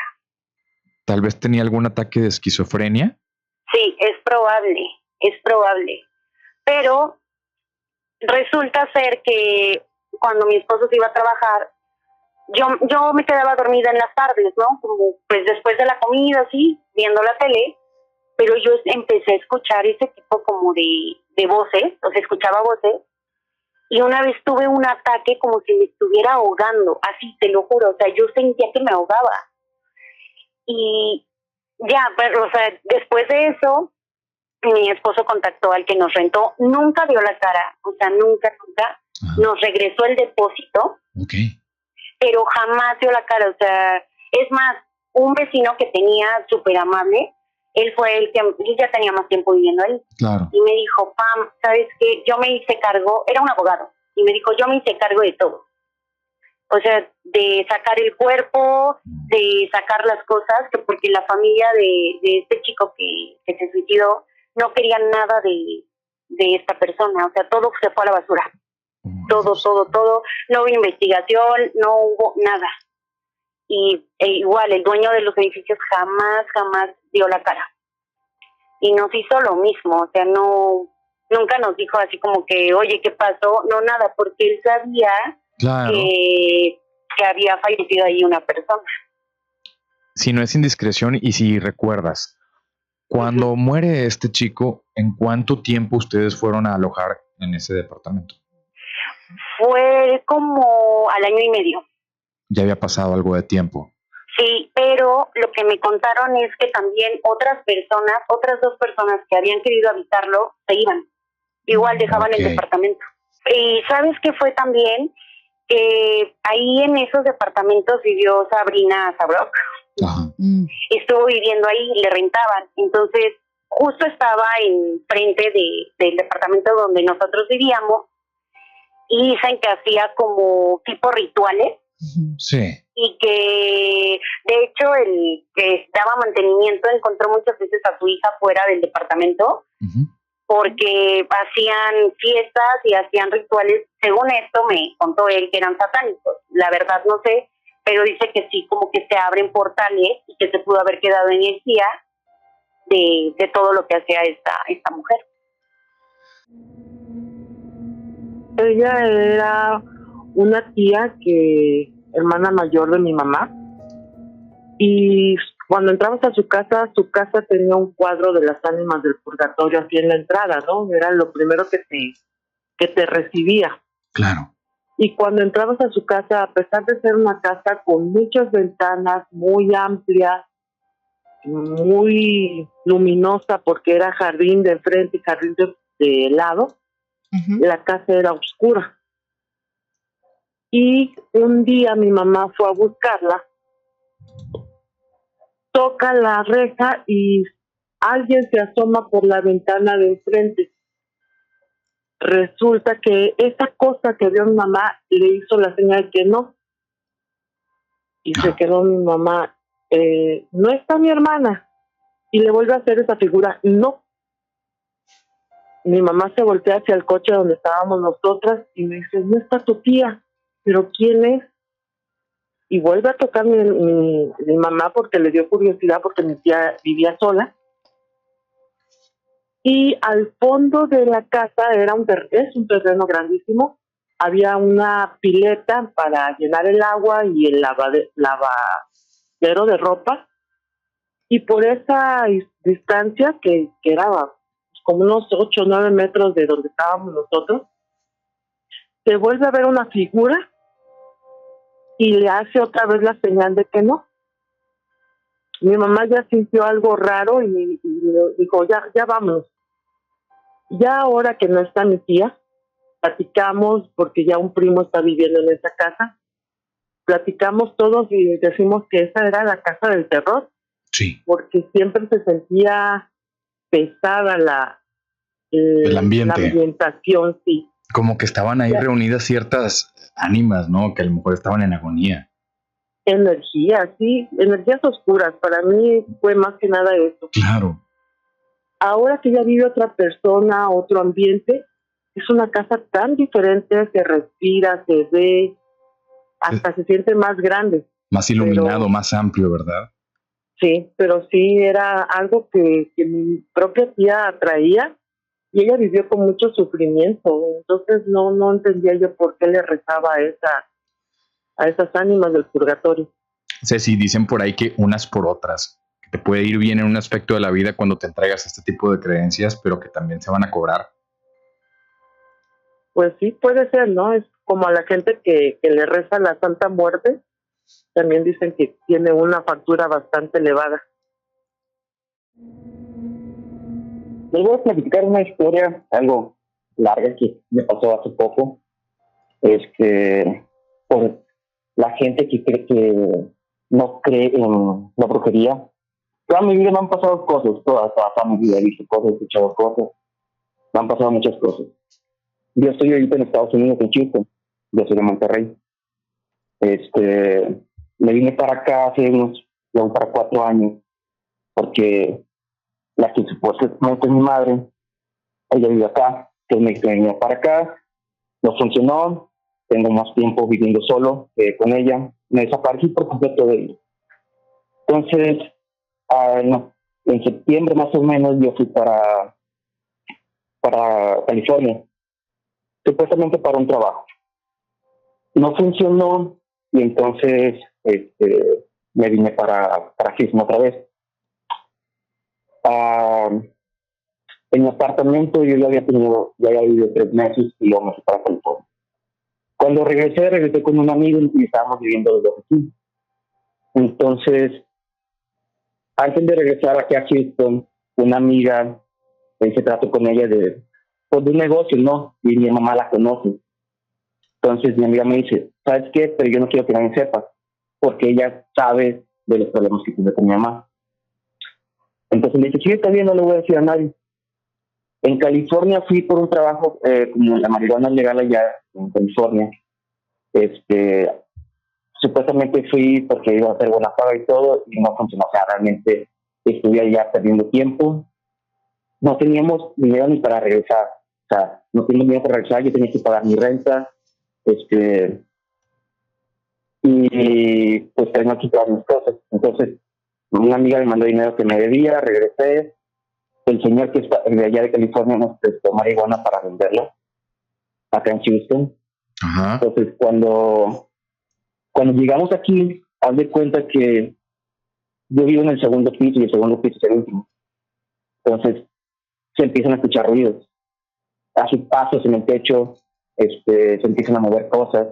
Tal vez tenía algún ataque de esquizofrenia. Sí, es probable. Pero resulta ser que cuando mi esposo se iba a trabajar, yo me quedaba dormida en las tardes, ¿no? Como pues después de la comida, así, viendo la tele, pero yo empecé a escuchar ese tipo como de voces, o sea, escuchaba voces, y una vez tuve un ataque como si me estuviera ahogando, así, te lo juro, o sea, yo sentía que me ahogaba. Y ya, pero, o sea, después de eso, mi esposo contactó al que nos rentó, nunca dio la cara, o sea, nunca, nos regresó el depósito, pero jamás dio la cara, o sea, es más, un vecino que tenía súper amable, él fue el que, yo ya tenía más tiempo viviendo ahí, claro. Y me dijo, Pam, ¿sabes qué? Yo me hice cargo, era un abogado, y me dijo, yo me hice cargo de todo. O sea, de sacar el cuerpo, de sacar las cosas, que porque la familia de este chico que se suicidó no quería nada de esta persona, o sea, todo se fue a la basura. Todo, no hubo investigación, no hubo nada. Y igual, el dueño de los edificios jamás dio la cara. Y nos hizo lo mismo, o sea, nunca nos dijo así como que, oye, ¿qué pasó? No, nada, porque él sabía Claro. que había fallecido ahí una persona. Si no es indiscreción y si recuerdas, cuando muere este chico, ¿en cuánto tiempo ustedes fueron a alojar en ese departamento? Fue como al año y medio. Ya había pasado algo de tiempo. Sí, pero lo que me contaron es que también otras dos personas que habían querido habitarlo, se iban. Igual dejaban el departamento. Y ¿sabes qué fue también? Que ahí en esos departamentos vivió Sabrina Sabrok. Estuvo viviendo ahí, le rentaban. Entonces, justo estaba enfrente del departamento donde nosotros vivíamos y dicen que hacía como tipo rituales. Sí. Y que de hecho el que daba mantenimiento encontró muchas veces a su hija fuera del departamento porque hacían fiestas y hacían rituales, según esto me contó él, que eran satánicos. La verdad no sé, pero dice que sí, como que se abren portales y que se pudo haber quedado energía de todo lo que hacía esta mujer. Ella era una tía hermana mayor de mi mamá, y cuando entrabas a su casa tenía un cuadro de las ánimas del purgatorio así en la entrada, ¿no? Era lo primero que te recibía. Claro. Y cuando entrabas a su casa, a pesar de ser una casa con muchas ventanas, muy amplia, muy luminosa, porque era jardín de frente y jardín de lado, la casa era oscura. Y un día mi mamá fue a buscarla, toca la reja y alguien se asoma por la ventana de enfrente. Resulta que esa cosa que vio mi mamá le hizo la señal que no. Y se quedó mi mamá, no está mi hermana. Y le vuelve a hacer esa figura, no. Mi mamá se voltea hacia el coche donde estábamos nosotras y me dice, no está tu tía, pero ¿quién es? Y vuelve a tocar mi mamá porque le dio curiosidad, porque mi tía vivía sola. Y al fondo de la casa es un terreno grandísimo. Había una pileta para llenar el agua y el lavadero de ropa. Y por esa distancia, que era como unos 8 o 9 metros de donde estábamos nosotros, se vuelve a ver una figura. Y le hace otra vez la señal de que no. Mi mamá ya sintió algo raro y dijo, ya vámonos. Ya ahora que no está mi tía, platicamos, porque ya un primo está viviendo en esa casa, platicamos todos y decimos que esa era la casa del terror. Sí. Porque siempre se sentía pesada El ambiente. la ambientación, sí. Como que estaban ahí reunidas ciertas ánimas, ¿no? Que a lo mejor estaban en agonía. Energías, sí, energías oscuras. Para mí fue más que nada eso. Claro. Ahora que ya vive otra persona, otro ambiente, es una casa tan diferente, se respira, se ve, hasta se siente más grande. Más iluminado, más amplio, ¿verdad? Sí, pero sí era algo que mi propia tía atraía y ella vivió con mucho sufrimiento. Entonces no entendía yo por qué le rezaba a esas ánimas del purgatorio. Ceci, dicen por ahí que unas por otras, que te puede ir bien en un aspecto de la vida cuando te entregas a este tipo de creencias, pero que también se van a cobrar. Pues sí, puede ser, ¿no? Es como a la gente que le reza la Santa Muerte, también dicen que tiene una factura bastante elevada. Les voy a platicar una historia, algo larga que me pasó hace poco. Es que por la gente que cree que no cree en la brujería, toda mi vida me han pasado cosas, toda mi vida he visto cosas, he escuchado cosas, me han pasado muchas cosas. Yo estoy ahorita en Estados Unidos, en Houston, yo soy de Monterrey. Me vine para acá hace para 4 años, porque la que supuestamente es mi madre, ella vive acá, entonces me venía para acá, no funcionó, tengo más tiempo viviendo solo con ella, me desaparecí por completo de ella. Entonces, en septiembre más o menos yo fui para California, supuestamente para un trabajo. No funcionó y entonces me vine para Houston otra vez. En mi apartamento yo ya había vivido 3 meses y luego me fui para California. Cuando regresé con un amigo y estábamos viviendo los dos aquí. Entonces, antes de regresar aquí a Houston, una amiga, se trató con ella de un negocio, ¿no? Y mi mamá la conoce. Entonces mi amiga me dice, ¿sabes qué? Pero yo no quiero que nadie sepa, porque ella sabe de los problemas que tuve con mi mamá. Entonces le dije, sí, está bien, no le voy a decir a nadie. En California fui por un trabajo, como la marihuana es legal allá en California. Supuestamente fui porque iba a hacer buena paga y todo, y no funcionó. O sea, realmente estuve allá perdiendo tiempo. No teníamos dinero ni para regresar. O sea, no teníamos dinero para regresar, yo tenía que pagar mi renta. Y pues tengo que todas mis cosas. Entonces, una amiga me mandó dinero que me debía, regresé. El señor que está de allá de California nos prestó marihuana para venderla acá en Houston. Ajá. Entonces, cuando llegamos aquí, haz de cuenta que yo vivo en el segundo piso y el segundo piso es el último. Entonces, se empiezan a escuchar ruidos. Hace pasos en el techo, se empiezan a mover cosas.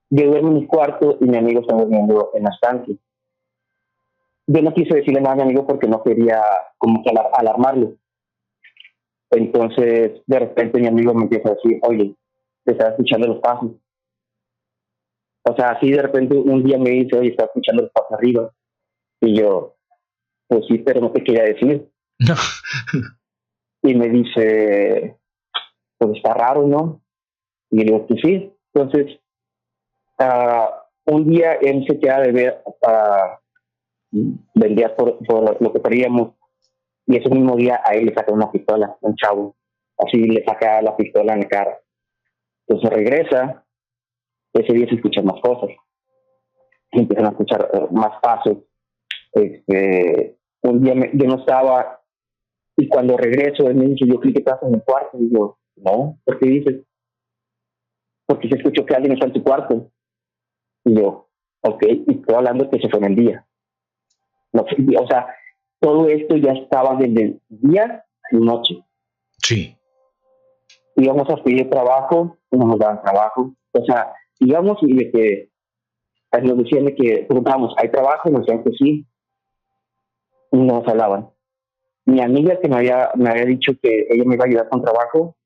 Yo duermo en mi cuarto y mi amigo está durmiendo en la estancia. Yo no quise decirle nada a mi amigo porque no quería como que alarmarlo. Entonces, de repente mi amigo me empieza a decir, oye, te estaba escuchando los pasos. O sea, así de repente un día me dice, oye, estaba escuchando los pasos arriba. Y yo, pues sí, pero no te quería decir. No. Y me dice, pues está raro, ¿no? Y le digo, pues sí. Entonces, un día él se queda de ver para vender por lo que queríamos. Y ese mismo día a él le saca una pistola, un chavo. Así le saca la pistola en la cara. Entonces regresa. Ese día se escuchan más cosas. Se empiezan a escuchar más pasos. Un día yo no estaba. Y cuando regreso, él me dice, yo creí que estabas en mi cuarto. Y yo, no, ¿por qué dices? Porque se escuchó que alguien está en tu cuarto. Y yo, ok, y estoy hablando que se fue en el día. No, o sea, todo esto ya estaba desde el día y noche. Sí. Íbamos a pedir trabajo, no nos daban trabajo. O sea, íbamos y de que nos decían de que preguntábamos, ¿hay trabajo? Y nos decían que sí. no se hablaban. Mi amiga que me había dicho que ella me iba a ayudar con trabajo,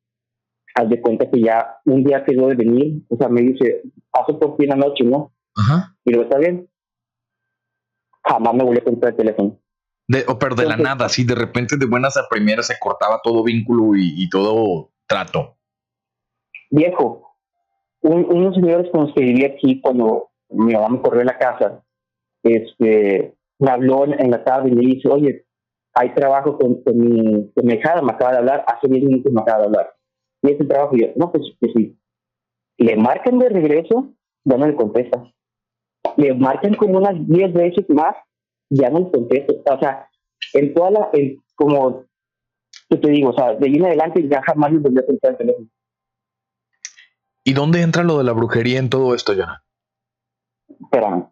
haz de cuenta que ya un día quedó de venir, o sea, me dice, paso por ti en la noche, ¿no? Ajá. Y luego, ¿está bien? Jamás me volvió a contar el teléfono. Pero de la nada, así de repente de buenas a primeras se cortaba todo vínculo y todo trato. Viejo, unos señores con los que vivía aquí cuando mi mamá me corrió de la casa, me habló en la tarde y me dice, oye, hay trabajo con mi hijada, me acaba de hablar, hace 10 minutos me acaba de hablar. Y ese trabajo, y yo, no, pues que sí. Le marcan de regreso, ya no le contesta. Le marcan como unas 10 veces más, ya no le contesta. O sea, en toda como yo te digo, o sea, de ahí en adelante ya jamás le volví a contestar el teléfono. ¿Y dónde entra lo de la brujería en todo esto, Jonah? Espérame.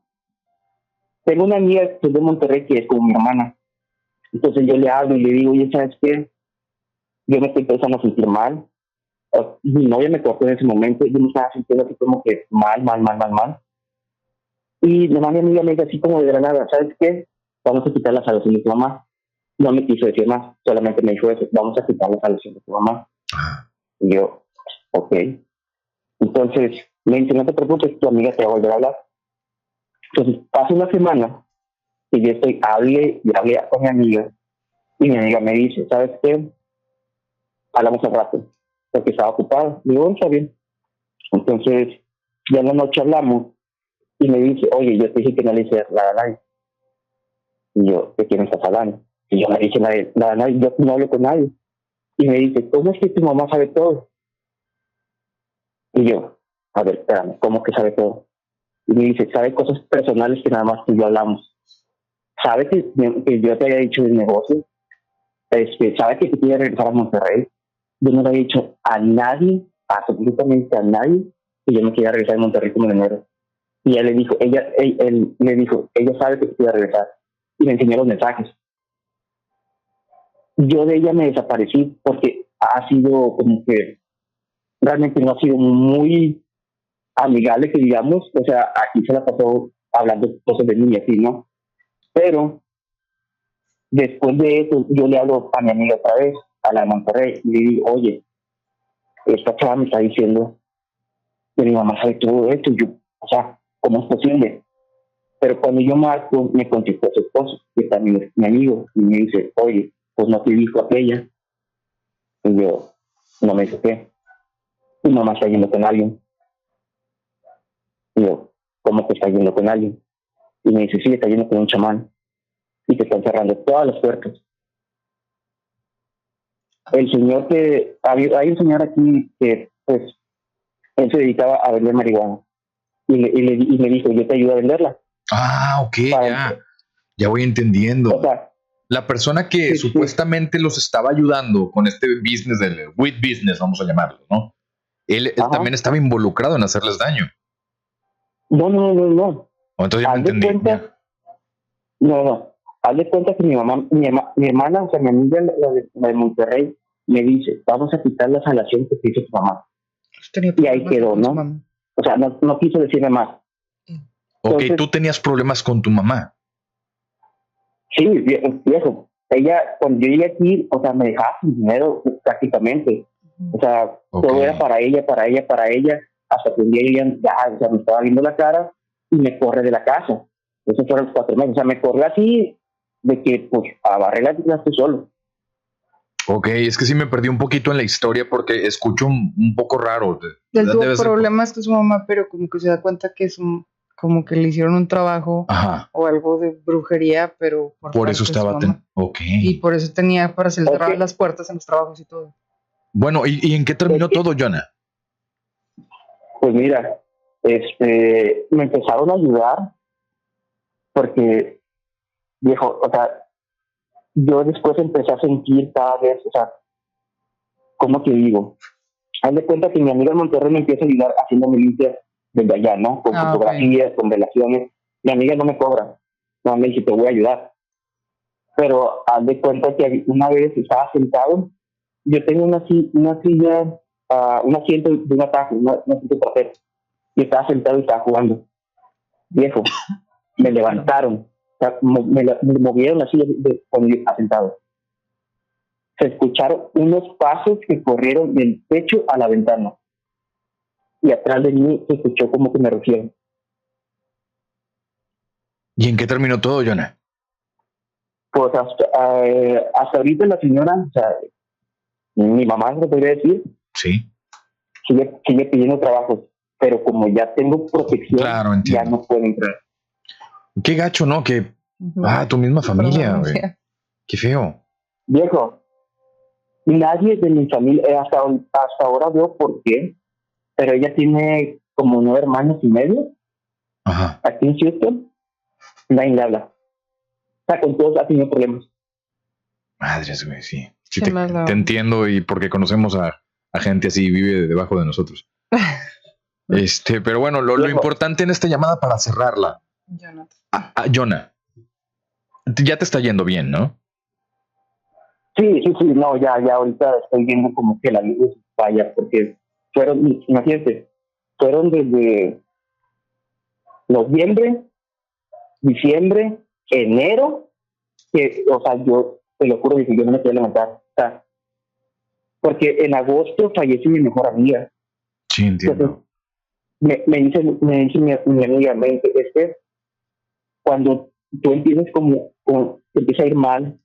Tengo una amiga que es de Monterrey que es como mi hermana. Entonces yo le hablo y le digo, oye, ¿sabes qué? Yo me estoy empezando a sentir mal. Mi novia me cortó en ese momento y yo me estaba sintiendo así como que mal. Y mi amiga me dice así como de la nada, ¿sabes qué? Vamos a quitar la salvación de tu mamá. No me quiso decir más, solamente me dijo eso, vamos a quitar la salvación de tu mamá. Y yo, ok. Entonces me dice, no te preocupes, tu amiga te va a volver a hablar. Entonces pasa una semana y yo hablé con mi amiga y mi amiga me dice, ¿sabes qué? Hablamos al rato, porque estaba ocupado. Digo, está bien. Entonces ya en la noche hablamos y me dice, oye, yo te dije que no le hice nada a nadie. Y yo, ¿de quién estás hablando? Y yo no le dije nada a nadie, yo no hablo con nadie. Y me dice, ¿cómo es que tu mamá sabe todo? Y yo, a ver, espérame, ¿cómo que sabe todo? Y me dice, sabe cosas personales que nada más tú y yo hablamos. Sabe que yo te había dicho del negocio. Sabe que te quiere regresar a Monterrey. Yo no le había dicho a nadie, absolutamente a nadie, que yo me quería regresar a Monterrey como en enero. Y él le dijo, él me dijo, ella sabe que te quiere regresar. Y me enseñó los mensajes. Yo de ella me desaparecí porque ha sido como que realmente no ha sido muy amigable, que digamos. O sea, aquí se la pasó hablando cosas de mí y así, ¿no? Pero después de eso, yo le hablo a mi amiga otra vez, a la de Monterrey, y le digo, oye, esta chava me está diciendo que mi mamá sabe todo esto. Y yo, o sea, ¿cómo es posible? Pero cuando yo marco, me contestó su esposo, que también es mi amigo, y me dice, oye, pues no te dijo aquella. Y yo, no me dice qué. Tu mamá está yendo con alguien. Y yo, ¿cómo que está yendo con alguien? Y me dice, sí, está yendo con un chamán. Y te están cerrando todas las puertas. El señor hay un señor aquí que, pues, él se dedicaba a vender marihuana. Y me dijo, yo te ayudo a venderla. Ah, ok, ya voy entendiendo. O sea, la persona que supuestamente los estaba ayudando con este business del weed business, vamos a llamarlo, ¿no? Él también estaba involucrado en hacerles daño. No. O entonces ya me entendí. No. Haz de cuenta que mi hermana, o sea, mi amiga, la de Monterrey, me dice, vamos a quitar la salación que te hizo tu mamá. Y ahí quedó, ¿no? O sea, no quiso decirme más. Ok, entonces, tú tenías problemas con tu mamá. Sí, viejo. Ella, cuando yo llegué aquí, o sea, me dejaba sin dinero prácticamente. O sea, todo era para ella, hasta que un día ella o sea, me estaba viendo la cara y me corre de la casa. Esos fueron los 4 meses. O sea, me corrió así de que, pues, a barrer las tú solo. Ok, es que sí me perdí un poquito en la historia porque escucho un poco raro. Él tuvo problemas con su mamá, pero como que se da cuenta que como que le hicieron un trabajo o algo de brujería, pero por eso estaba y por eso tenía para cerrar las puertas en los trabajos y todo. Bueno, ¿y en qué terminó todo, Jonah? Pues mira, me empezaron a ayudar porque, viejo, o sea, yo después empecé a sentir cada vez, o sea, ¿cómo te digo? Haz de cuenta que mi amiga en Monterrey me empieza a ayudar haciéndome limpias desde allá, ¿no? Con fotografías, con relaciones. Mi amiga no me cobra. No, me dice, te voy a ayudar. Pero haz de cuenta que una vez estaba sentado, yo tengo una silla, un asiento de un atajo, un asiento trasero. Y estaba sentado y estaba jugando. Viejo, me levantaron sea, me movieron así cuando yo estaba sentado. Se escucharon unos pasos que corrieron del techo a la ventana. Y atrás de mí se escuchó como que me rugieron. ¿Y en qué terminó todo, Jonah? Pues hasta ahorita la señora, o sea, mi mamá, se podría decir, sí, sigue pidiendo trabajos, pero como ya tengo protección, claro, ya no puedo entrar. Qué gacho, ¿no? Que tu misma familia, güey. Qué feo. Viejo, nadie de mi familia, hasta ahora veo por qué, pero ella tiene como 9 hermanos y medio. Ajá. Aquí en Houston, nadie le habla. O sea, con todos ha tenido problemas. Madres, güey, sí. Sí te entiendo, y porque conocemos a gente así, vive debajo de nosotros. Pero bueno, lo importante en esta llamada para cerrarla. Jonah, ya te está yendo bien, ¿no? Sí, no, ya ahorita estoy viendo como que la luz falla, porque imagínate, fueron desde noviembre, diciembre, enero, que, o sea, yo te lo juro, dije, yo no me quiero levantar. O sea, porque en agosto falleció mi mejor amiga. Sí, entiendo. Entonces, me dice mi amiga, es que cuando tú empiezas te empieza a ir mal,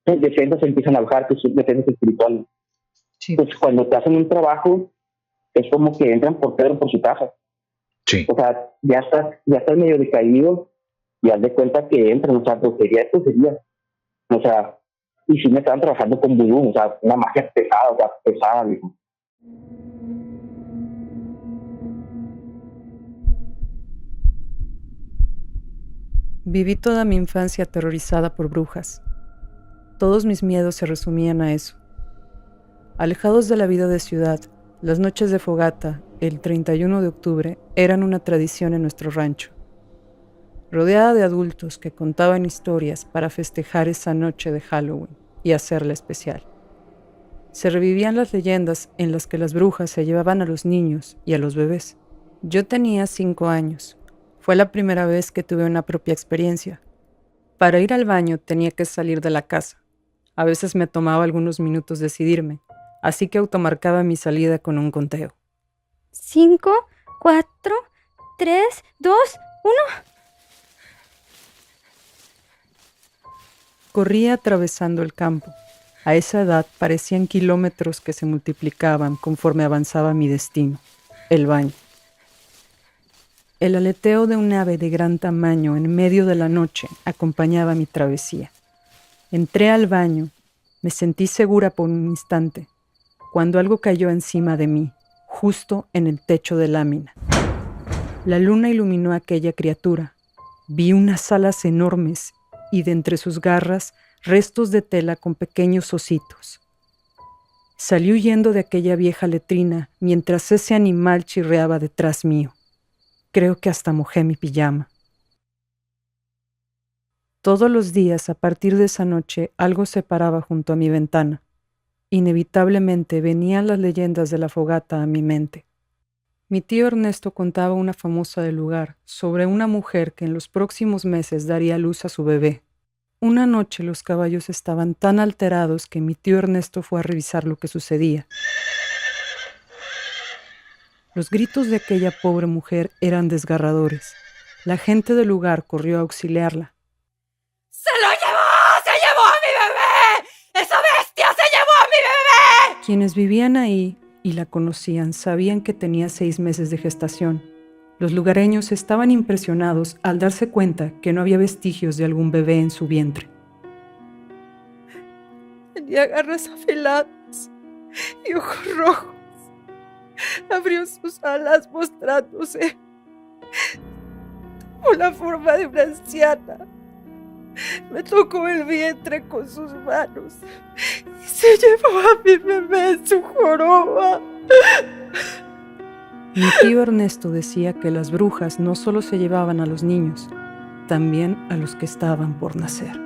tus defensas empiezan a bajar, tus defensas espirituales. Sí. Pues cuando te hacen un trabajo, es como que entran por Pedro por su caja. Sí. O sea, ya estás medio decaído y haz de cuenta que entran, o sea, brujería, esto sería. O sea, y sí me estaban trabajando con vudú, o sea, una magia pesada, dijo. Viví toda mi infancia aterrorizada por brujas. Todos mis miedos se resumían a eso. Alejados de la vida de ciudad, las noches de fogata, el 31 de octubre, eran una tradición en nuestro rancho. Rodeada de adultos que contaban historias para festejar esa noche de Halloween y hacerla especial. Se revivían las leyendas en las que las brujas se llevaban a los niños y a los bebés. Yo tenía 5 años. Fue la primera vez que tuve una propia experiencia. Para ir al baño tenía que salir de la casa. A veces me tomaba algunos minutos decidirme, así que automarcaba mi salida con un conteo. 5, 4, 3, 2, 1... Corría atravesando el campo. A esa edad parecían kilómetros que se multiplicaban conforme avanzaba mi destino, el baño. El aleteo de un ave de gran tamaño en medio de la noche acompañaba mi travesía. Entré al baño, me sentí segura por un instante, cuando algo cayó encima de mí, justo en el techo de lámina. La luna iluminó a aquella criatura. Vi unas alas enormes y de entre sus garras restos de tela con pequeños ositos. Salí huyendo de aquella vieja letrina mientras ese animal chirriaba detrás mío. Creo que hasta mojé mi pijama. Todos los días, a partir de esa noche, algo se paraba junto a mi ventana. Inevitablemente venían las leyendas de la fogata a mi mente. Mi tío Ernesto contaba una famosa del lugar sobre una mujer que en los próximos meses daría luz a su bebé. Una noche los caballos estaban tan alterados que mi tío Ernesto fue a revisar lo que sucedía. Los gritos de aquella pobre mujer eran desgarradores. La gente del lugar corrió a auxiliarla. ¡Se lo llevó! ¡Se llevó a mi bebé! ¡Esa bestia se llevó a mi bebé! Quienes vivían ahí y la conocían sabían que tenía 6 meses de gestación. Los lugareños estaban impresionados al darse cuenta que no había vestigios de algún bebé en su vientre. Tenía garras afiladas y ojos rojos. Abrió sus alas mostrándose. Tomó la forma de una anciana. Me tocó el vientre con sus manos y se llevó a mi bebé en su joroba. Mi tío Ernesto decía que las brujas no solo se llevaban a los niños, también a los que estaban por nacer.